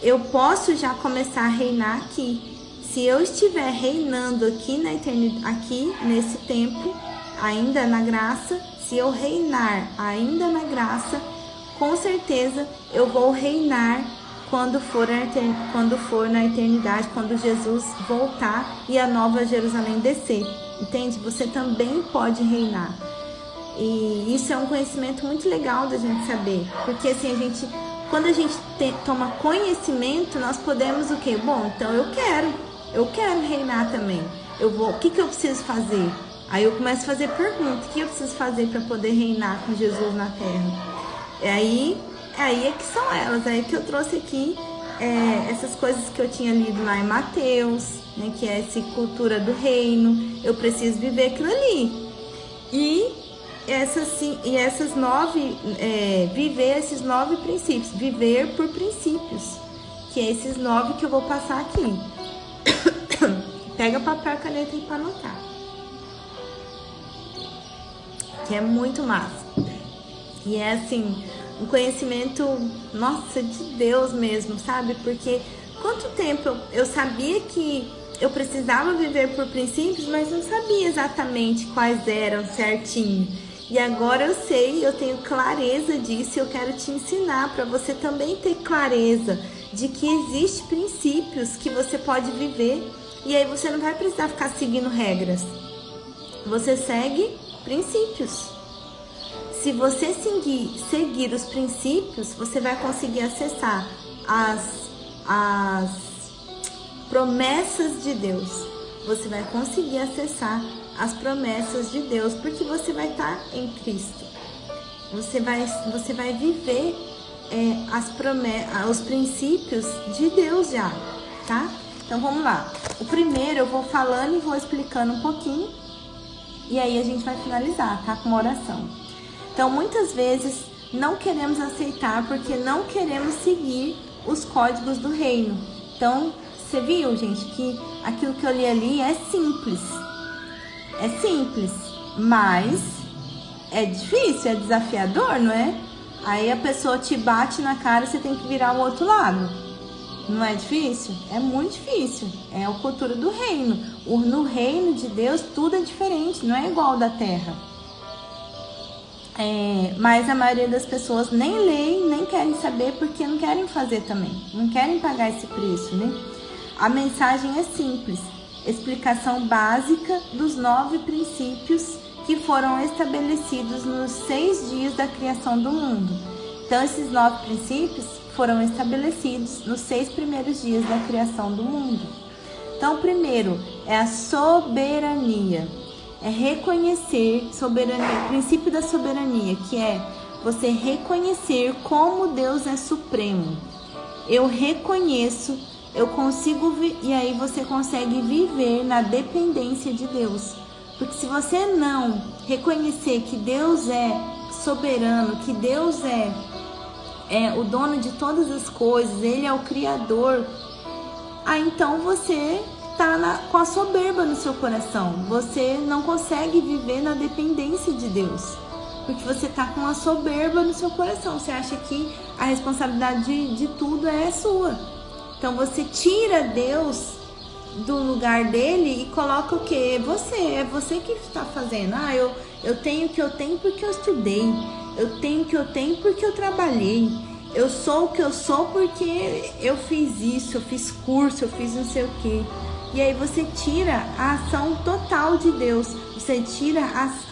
eu posso já começar a reinar aqui. Se eu estiver reinando aqui na eternidade, aqui nesse tempo, ainda na graça, se eu reinar ainda na graça, com certeza eu vou reinar quando for na eternidade, quando Jesus voltar e a nova Jerusalém descer. Entende? Você também pode reinar. E isso é um conhecimento muito legal da gente saber. Porque assim, quando a gente toma conhecimento, nós podemos o quê? Bom, então eu quero reinar também. O que eu preciso fazer? Aí eu começo a fazer perguntas. O que eu preciso fazer para poder reinar com Jesus na terra? E aí é que são elas, aí que eu trouxe aqui essas coisas que eu tinha lido lá em Mateus, né, que é essa cultura do reino. Eu preciso viver aquilo ali. E essas 9, viver esses 9 princípios, viver por princípios, que é esses 9 que eu vou passar aqui. Pega papel e caneta aí para anotar, que é muito massa. E é assim, um conhecimento, nossa, de Deus mesmo, sabe? Porque quanto tempo eu sabia que eu precisava viver por princípios, mas não sabia exatamente quais eram certinho. E agora eu sei, eu tenho clareza disso e eu quero te ensinar para você também ter clareza de que existem princípios que você pode viver e aí você não vai precisar ficar seguindo regras. Você segue princípios. Se você seguir os princípios, você vai conseguir acessar as promessas de Deus. Você vai conseguir acessar as promessas de Deus, porque você vai estar em Cristo. Você vai viver os princípios de Deus já, tá? Então vamos lá. O primeiro eu vou falando e vou explicando um pouquinho, e aí a gente vai finalizar, tá? Com uma oração. Então muitas vezes não queremos aceitar porque não queremos seguir os códigos do reino. Então, você viu, gente, que aquilo que eu li ali é simples. É simples, mas é difícil, é desafiador, não é? Aí a pessoa te bate na cara e você tem que virar o outro lado. Não é difícil? É muito difícil. É a cultura do reino. No reino de Deus tudo é diferente, não é igual ao da terra. Mas a maioria das pessoas nem leem, nem querem saber porque não querem fazer também. Não querem pagar esse preço, né? A mensagem é simples. Explicação básica dos 9 princípios que foram estabelecidos nos 6 dias da criação do mundo. Então, esses 9 princípios foram estabelecidos nos 6 primeiros dias da criação do mundo. Então, o primeiro é a soberania. É reconhecer soberania, o princípio da soberania, que é você reconhecer como Deus é supremo. Eu reconheço, eu consigo, e aí você consegue viver na dependência de Deus. Porque se você não reconhecer que Deus é soberano, que Deus é o dono de todas as coisas, Ele é o Criador, aí então você está com a soberba no seu coração. Você não consegue viver na dependência de Deus, porque você está com a soberba no seu coração. Você acha que a responsabilidade de tudo é sua. Então você tira Deus do lugar dele e coloca o quê? É você que está fazendo. Eu tenho o que eu tenho porque eu estudei. Eu tenho o que eu tenho porque eu trabalhei. Eu sou o que eu sou porque eu fiz isso, eu fiz curso, eu fiz não sei o quê. E aí você tira a ação total de Deus, você tira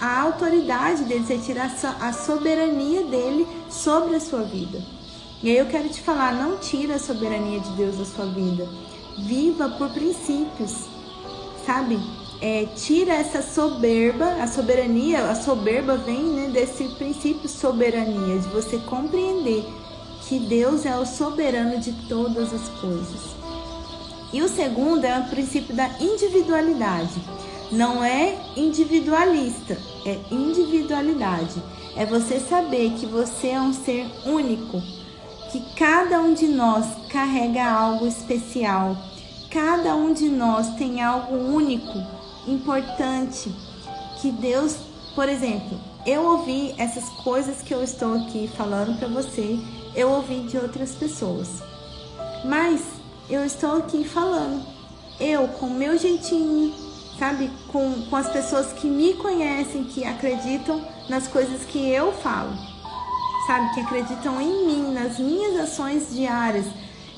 a autoridade dele, você tira a soberania dele sobre a sua vida. E aí eu quero te falar, não tira a soberania de Deus da sua vida. Viva por princípios, sabe? Tira essa soberba, a soberba vem, né, desse princípio soberania, de você compreender que Deus é o soberano de todas as coisas. E o segundo é o princípio da individualidade. Não é individualista, é individualidade. É você saber que você é um ser único, que cada um de nós carrega algo especial. Cada um de nós tem algo único, importante, que Deus, por exemplo, eu ouvi essas coisas que eu estou aqui falando para você, eu ouvi de outras pessoas. Mas eu estou aqui falando, eu com o meu jeitinho, sabe? Com as pessoas que me conhecem, que acreditam nas coisas que eu falo, sabe? Que acreditam em mim, nas minhas ações diárias.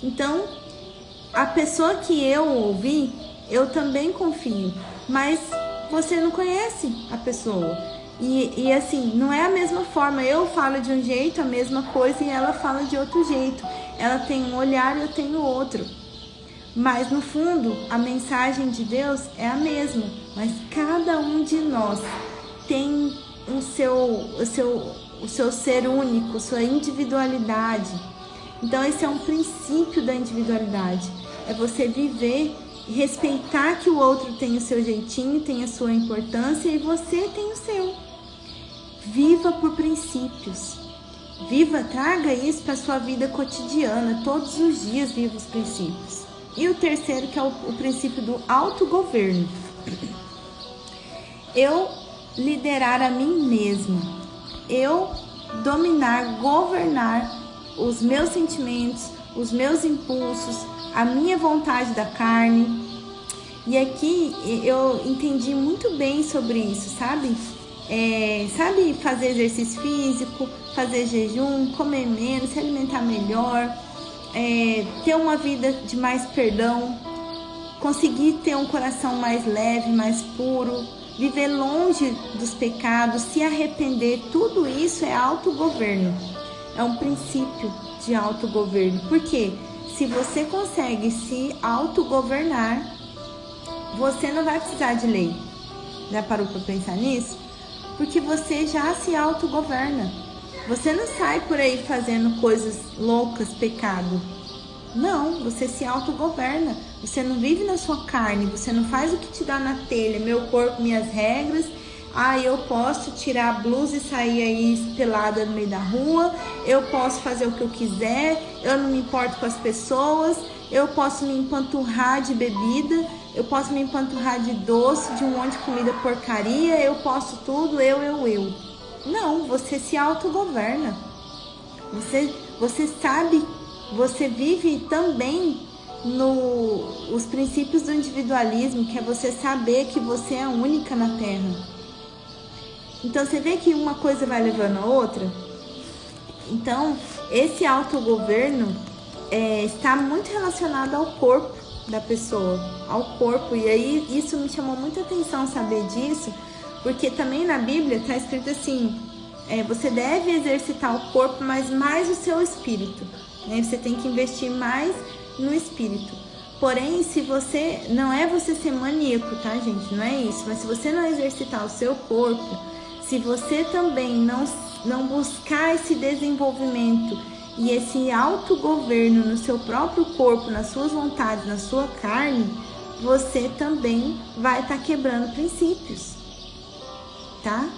Então, a pessoa que eu ouvi, eu também confio, mas você não conhece a pessoa. E assim, não é a mesma forma. Eu falo de um jeito, a mesma coisa, e ela fala de outro jeito. Ela tem um olhar e eu tenho outro. Mas no fundo, a mensagem de Deus é a mesma. Mas cada um de nós tem o seu ser único, sua individualidade. Então esse é um princípio da individualidade. É você viver e respeitar que o outro tem o seu jeitinho, tem a sua importância e você tem o seu. Viva por princípios. Viva, traga isso para a sua vida cotidiana. Todos os dias viva os princípios. E o terceiro, que é o princípio do autogoverno. Eu liderar a mim mesmo. Eu dominar, governar os meus sentimentos, os meus impulsos, a minha vontade da carne. E aqui eu entendi muito bem sobre isso, sabe? Sabe, fazer exercício físico, fazer jejum, comer menos, se alimentar melhor, ter uma vida de mais perdão, conseguir ter um coração mais leve, mais puro, viver longe dos pecados, se arrepender. Tudo isso é autogoverno, é um princípio de autogoverno. Porque se você consegue se autogovernar, você não vai precisar de lei. Já parou para pensar nisso? Porque você já se autogoverna. Você não sai por aí fazendo coisas loucas, pecado. Não, você se autogoverna. Você não vive na sua carne, você não faz o que te dá na telha. Meu corpo, minhas regras. Eu posso tirar a blusa e sair aí pelada no meio da rua. Eu posso fazer o que eu quiser. Eu não me importo com as pessoas. Eu posso me empanturrar de bebida. Eu posso me empanturrar de doce, de um monte de comida porcaria. Eu posso tudo, eu. Não, você se autogoverna. Você sabe, você vive também os princípios do individualismo, que é você saber que você é única na Terra. Então você vê que uma coisa vai levando a outra. Então esse autogoverno está muito relacionado ao corpo da pessoa, ao corpo. E aí isso me chamou muita atenção saber disso, porque também na Bíblia está escrito assim, você deve exercitar o corpo, mas mais o seu espírito, né? Você tem que investir mais no espírito. Porém, se você, não é você ser maníaco, tá, gente? Não é isso. Mas se você não exercitar o seu corpo, se você também não buscar esse desenvolvimento e esse autogoverno no seu próprio corpo, nas suas vontades, na sua carne, você também vai estar quebrando princípios, tá?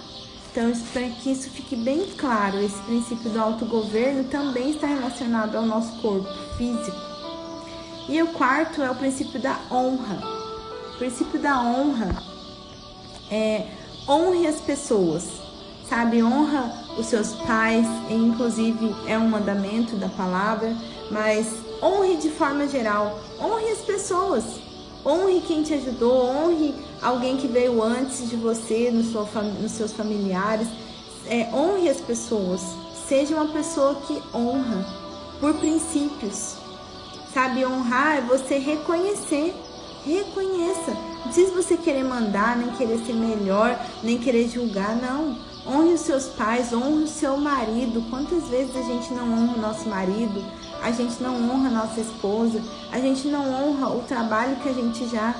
Então, para que isso fique bem claro, esse princípio do autogoverno também está relacionado ao nosso corpo físico. E o quarto é o princípio da honra. O princípio da honra honre as pessoas, sabe? Honra os seus pais, inclusive é um mandamento da palavra, mas honre de forma geral, honre as pessoas, honre quem te ajudou, honre alguém que veio antes de você, nos seus familiares, honre as pessoas, seja uma pessoa que honra por princípios, sabe? Honrar é você reconheça. Não precisa você querer mandar, nem querer ser melhor, nem querer julgar, não. Honre os seus pais, honre o seu marido. Quantas vezes a gente não honra o nosso marido, a gente não honra a nossa esposa, a gente não honra o trabalho que a gente já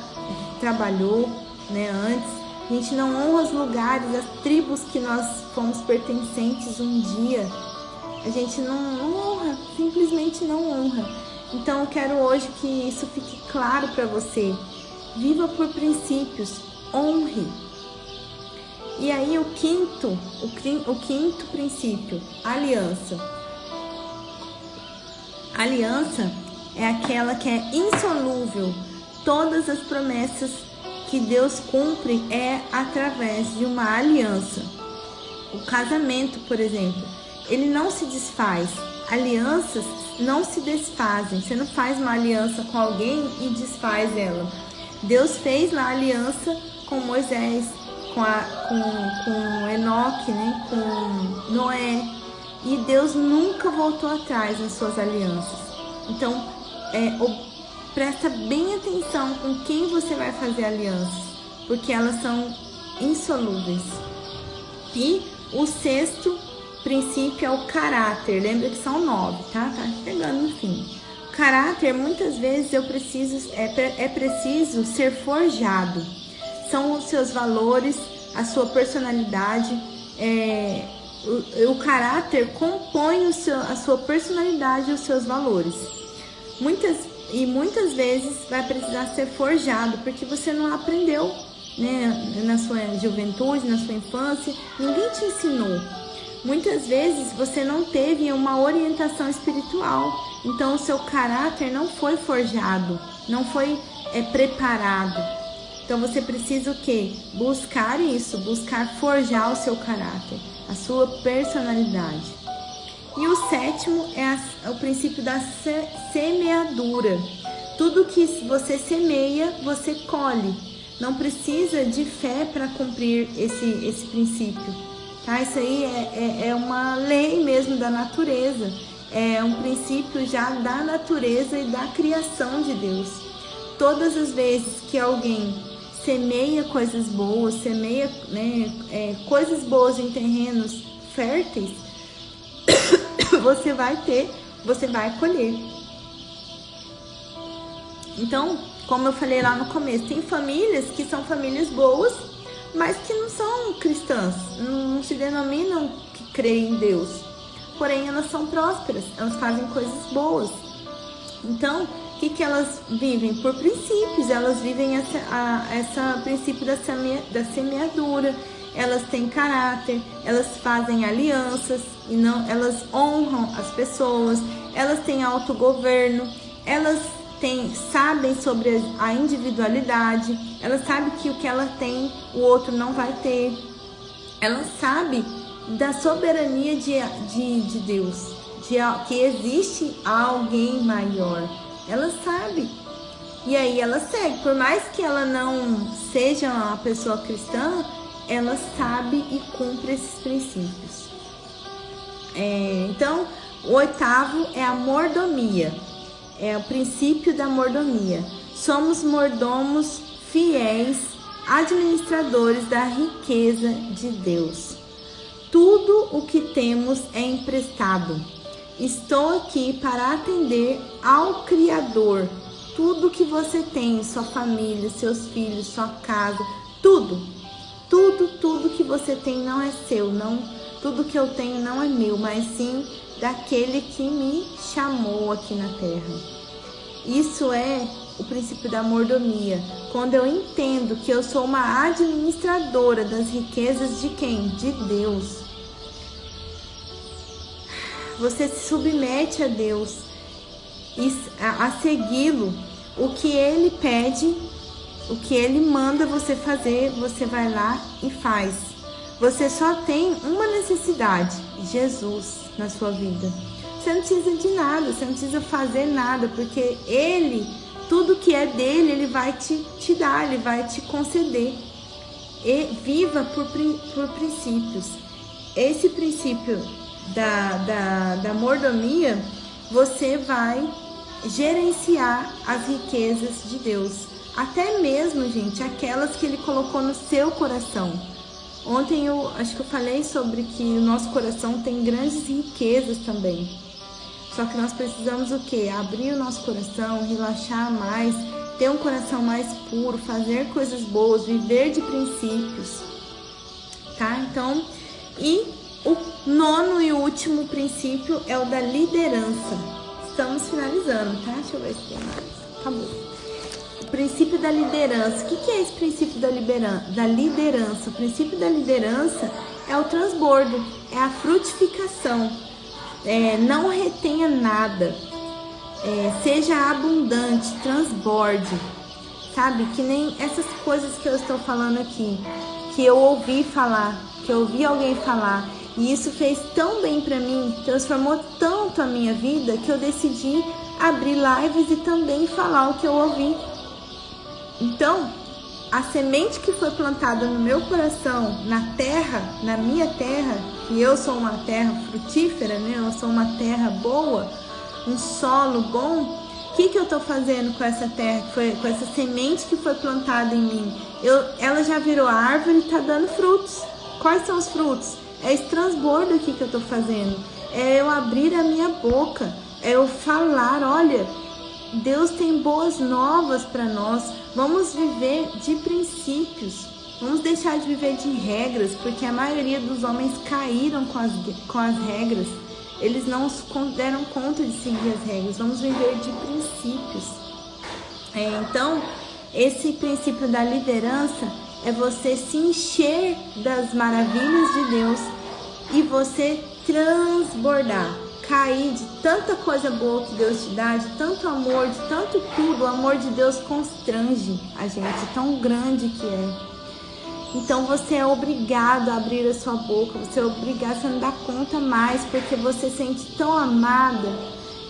trabalhou, né, antes. A gente não honra os lugares, as tribos que nós fomos pertencentes um dia. A gente não honra, simplesmente não honra. Então eu quero hoje que isso fique claro para você. Viva por princípios, honre. E aí o quinto princípio, aliança. Aliança é aquela que é insolúvel. Todas as promessas que Deus cumpre é através de uma aliança. O casamento, por exemplo, ele não se desfaz. Alianças não se desfazem. Você não faz uma aliança com alguém e desfaz ela. Deus fez lá a aliança com Moisés, com Enoque, né? Com Noé. E Deus nunca voltou atrás nas suas alianças. Então, presta bem atenção com quem você vai fazer alianças, porque elas são insolúveis. E o sexto princípio é o caráter. Lembra que são 9, tá? Tá chegando no fim. O caráter, muitas vezes é preciso ser forjado. São os seus valores, a sua personalidade. O caráter compõe a sua personalidade e os seus valores. Muitas vezes vai precisar ser forjado, porque você não aprendeu, né? Na sua juventude, na sua infância, ninguém te ensinou. Muitas vezes você não teve uma orientação espiritual, então o seu caráter não foi forjado, não foi preparado. Então você precisa o quê? Buscar isso, buscar forjar o seu caráter, a sua personalidade. E o sétimo é o princípio da semeadura. Tudo que você semeia, você colhe. Não precisa de fé para cumprir esse princípio. Tá? Isso aí é uma lei mesmo da natureza. É um princípio já da natureza e da criação de Deus. Todas as vezes que alguém semeia coisas boas, semeia coisas boas em terrenos férteis, você vai colher. Então, como eu falei lá no começo, tem famílias que são famílias boas, mas que não são cristãs, não se denominam que creem em Deus. Porém, elas são prósperas, elas fazem coisas boas. Então, o que elas vivem? Por princípios, elas vivem esse princípio da semeadura. Elas têm caráter, elas fazem alianças, e não, elas honram as pessoas, elas têm autogoverno, elas sabem sobre a individualidade, elas sabem que o que ela tem, o outro não vai ter. Elas sabem da soberania de Deus, que existe alguém maior. Elas sabem. E aí ela segue. Por mais que ela não seja uma pessoa cristã, ela sabe e cumpre esses princípios. Então, o oitavo é a mordomia. É o princípio da mordomia. Somos mordomos fiéis, administradores da riqueza de Deus. Tudo o que temos é emprestado. Estou aqui para atender ao Criador. Tudo que você tem, sua família, seus filhos, sua casa, tudo que você tem não é seu, não, tudo que eu tenho não é meu, mas sim daquele que me chamou aqui na terra. Isso é o princípio da mordomia. Quando eu entendo que eu sou uma administradora das riquezas de quem? De Deus. Você se submete a Deus e a segui-lo. O que Ele pede, o que Ele manda você fazer, você vai lá e faz. Você só tem uma necessidade, Jesus, na sua vida. Você não precisa de nada, você não precisa fazer nada, porque Ele, tudo que é dele, Ele vai te dar, Ele vai te conceder. E viva por princípios. Esse princípio da mordomia, você vai gerenciar as riquezas de Deus. Até mesmo, gente, aquelas que Ele colocou no seu coração. Ontem acho que eu falei sobre que o nosso coração tem grandes riquezas também. Só que nós precisamos o quê? Abrir o nosso coração, relaxar mais, ter um coração mais puro, fazer coisas boas, viver de princípios. Tá? Então, e o nono e último princípio é o da liderança. Estamos finalizando, tá? Deixa eu ver se tem mais. Acabou. O princípio da liderança. O que é esse princípio da liderança? O princípio da liderança é o transbordo, é a frutificação. Não retenha nada. Seja abundante, transborde. Sabe? Que nem essas coisas que eu estou falando aqui, que eu ouvi falar, que eu ouvi alguém falar, e isso fez tão bem para mim, transformou tanto a minha vida, que eu decidi abrir lives e também falar o que eu ouvi. Então, a semente que foi plantada no meu coração, na terra, na minha terra, que eu sou uma terra frutífera, né? Eu sou uma terra boa, um solo bom. O que eu estou fazendo com essa terra, com essa semente que foi plantada em mim? Ela já virou árvore e está dando frutos. Quais são os frutos? É esse transbordo aqui que eu estou fazendo. É eu abrir a minha boca, é eu falar, olha, Deus tem boas novas para nós. Vamos viver de princípios. Vamos deixar de viver de regras, porque a maioria dos homens caíram com as regras. Eles não deram conta de seguir as regras. Vamos viver de princípios. Então, esse princípio da liderança é você se encher das maravilhas de Deus e você transbordar. Cair de tanta coisa boa que Deus te dá, de tanto amor, de tanto tudo. O amor de Deus constrange a gente, tão grande que é. Então você é obrigado a abrir a sua boca, você é obrigado, você não dá conta mais, porque você se sente tão amada.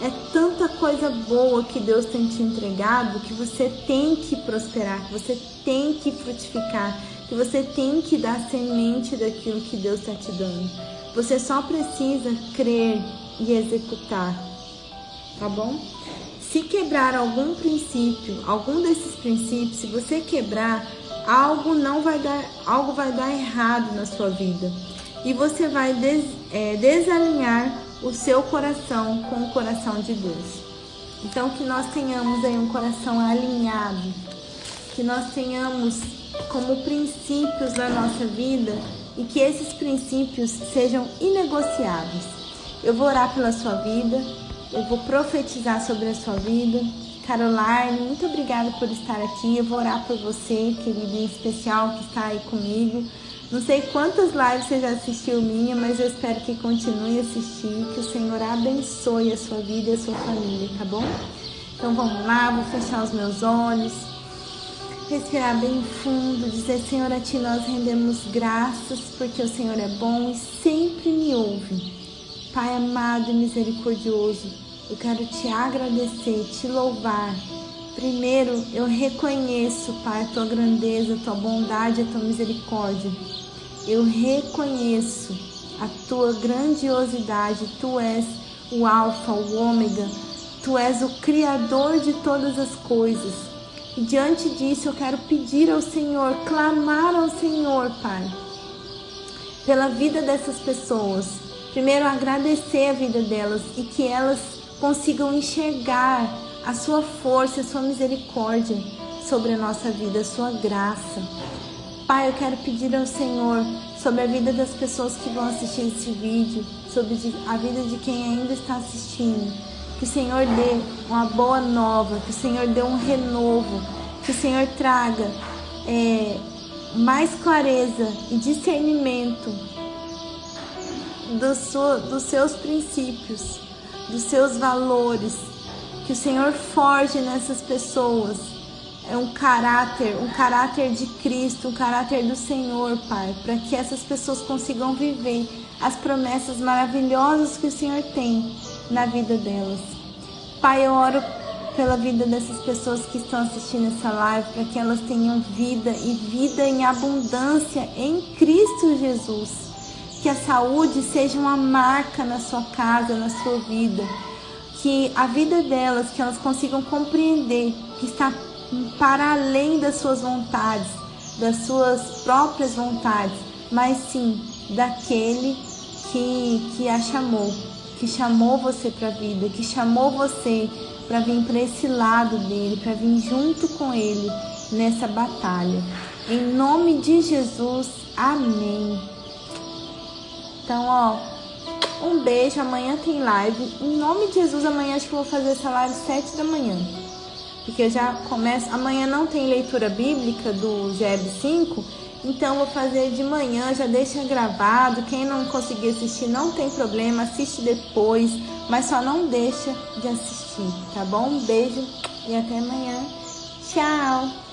É tanta coisa boa que Deus tem te entregado, que você tem que prosperar, que você tem que frutificar, que você tem que dar semente daquilo que Deus está te dando. Você só precisa crer e executar, tá bom? Se quebrar algum princípio, algum desses princípios, se você quebrar, algo vai dar errado na sua vida. E você vai desalinhar o seu coração com o coração de Deus. Então que nós tenhamos aí um coração alinhado, que nós tenhamos como princípios na nossa vida e que esses princípios sejam inegociáveis. Eu vou orar pela sua vida, eu vou profetizar sobre a sua vida. Caroline, muito obrigada por estar aqui. Eu vou orar por você, querida, em especial, que está aí comigo. Não sei quantas lives você já assistiu minha, mas eu espero que continue a assistir, que o Senhor abençoe a sua vida e a sua família, tá bom? Então vamos lá, vou fechar os meus olhos, respirar bem fundo, dizer: Senhor, a Ti nós rendemos graças, porque o Senhor é bom e sempre me ouve. Pai amado e misericordioso, eu quero Te agradecer, Te louvar. Primeiro, eu reconheço, Pai, a Tua grandeza, a Tua bondade, a Tua misericórdia. Eu reconheço a Tua grandiosidade. Tu és o Alfa, o Ômega. Tu és o Criador de todas as coisas. E diante disso eu quero pedir ao Senhor, clamar ao Senhor, Pai, pela vida dessas pessoas. Primeiro, agradecer a vida delas e que elas consigam enxergar a Sua força, a Sua misericórdia sobre a nossa vida, a Sua graça. Pai, eu quero pedir ao Senhor sobre a vida das pessoas que vão assistir esse vídeo, sobre a vida de quem ainda está assistindo. Que o Senhor dê uma boa nova, que o Senhor dê um renovo, que o Senhor traga mais clareza e discernimento dos seus princípios, dos seus valores. Que o Senhor forge nessas pessoas um caráter de Cristo, um caráter do Senhor, Pai, para que essas pessoas consigam viver as promessas maravilhosas que o Senhor tem na vida delas. Pai, eu oro pela vida dessas pessoas que estão assistindo essa live, para que elas tenham vida e vida em abundância em Cristo Jesus. Que a saúde seja uma marca na sua casa, na sua vida. Que a vida delas, que elas consigam compreender que está para além das suas vontades, das suas próprias vontades, mas sim daquele que a chamou, que chamou você para a vida, que chamou você para vir para esse lado dele, para vir junto com ele nessa batalha. Em nome de Jesus, amém. Então, um beijo, amanhã tem live. Em nome de Jesus, amanhã acho que eu vou fazer essa live 7 da manhã. Porque eu já começo, amanhã não tem leitura bíblica do GEB 5, então vou fazer de manhã, já deixa gravado. Quem não conseguir assistir não tem problema, assiste depois, mas só não deixa de assistir, tá bom? Um beijo e até amanhã. Tchau!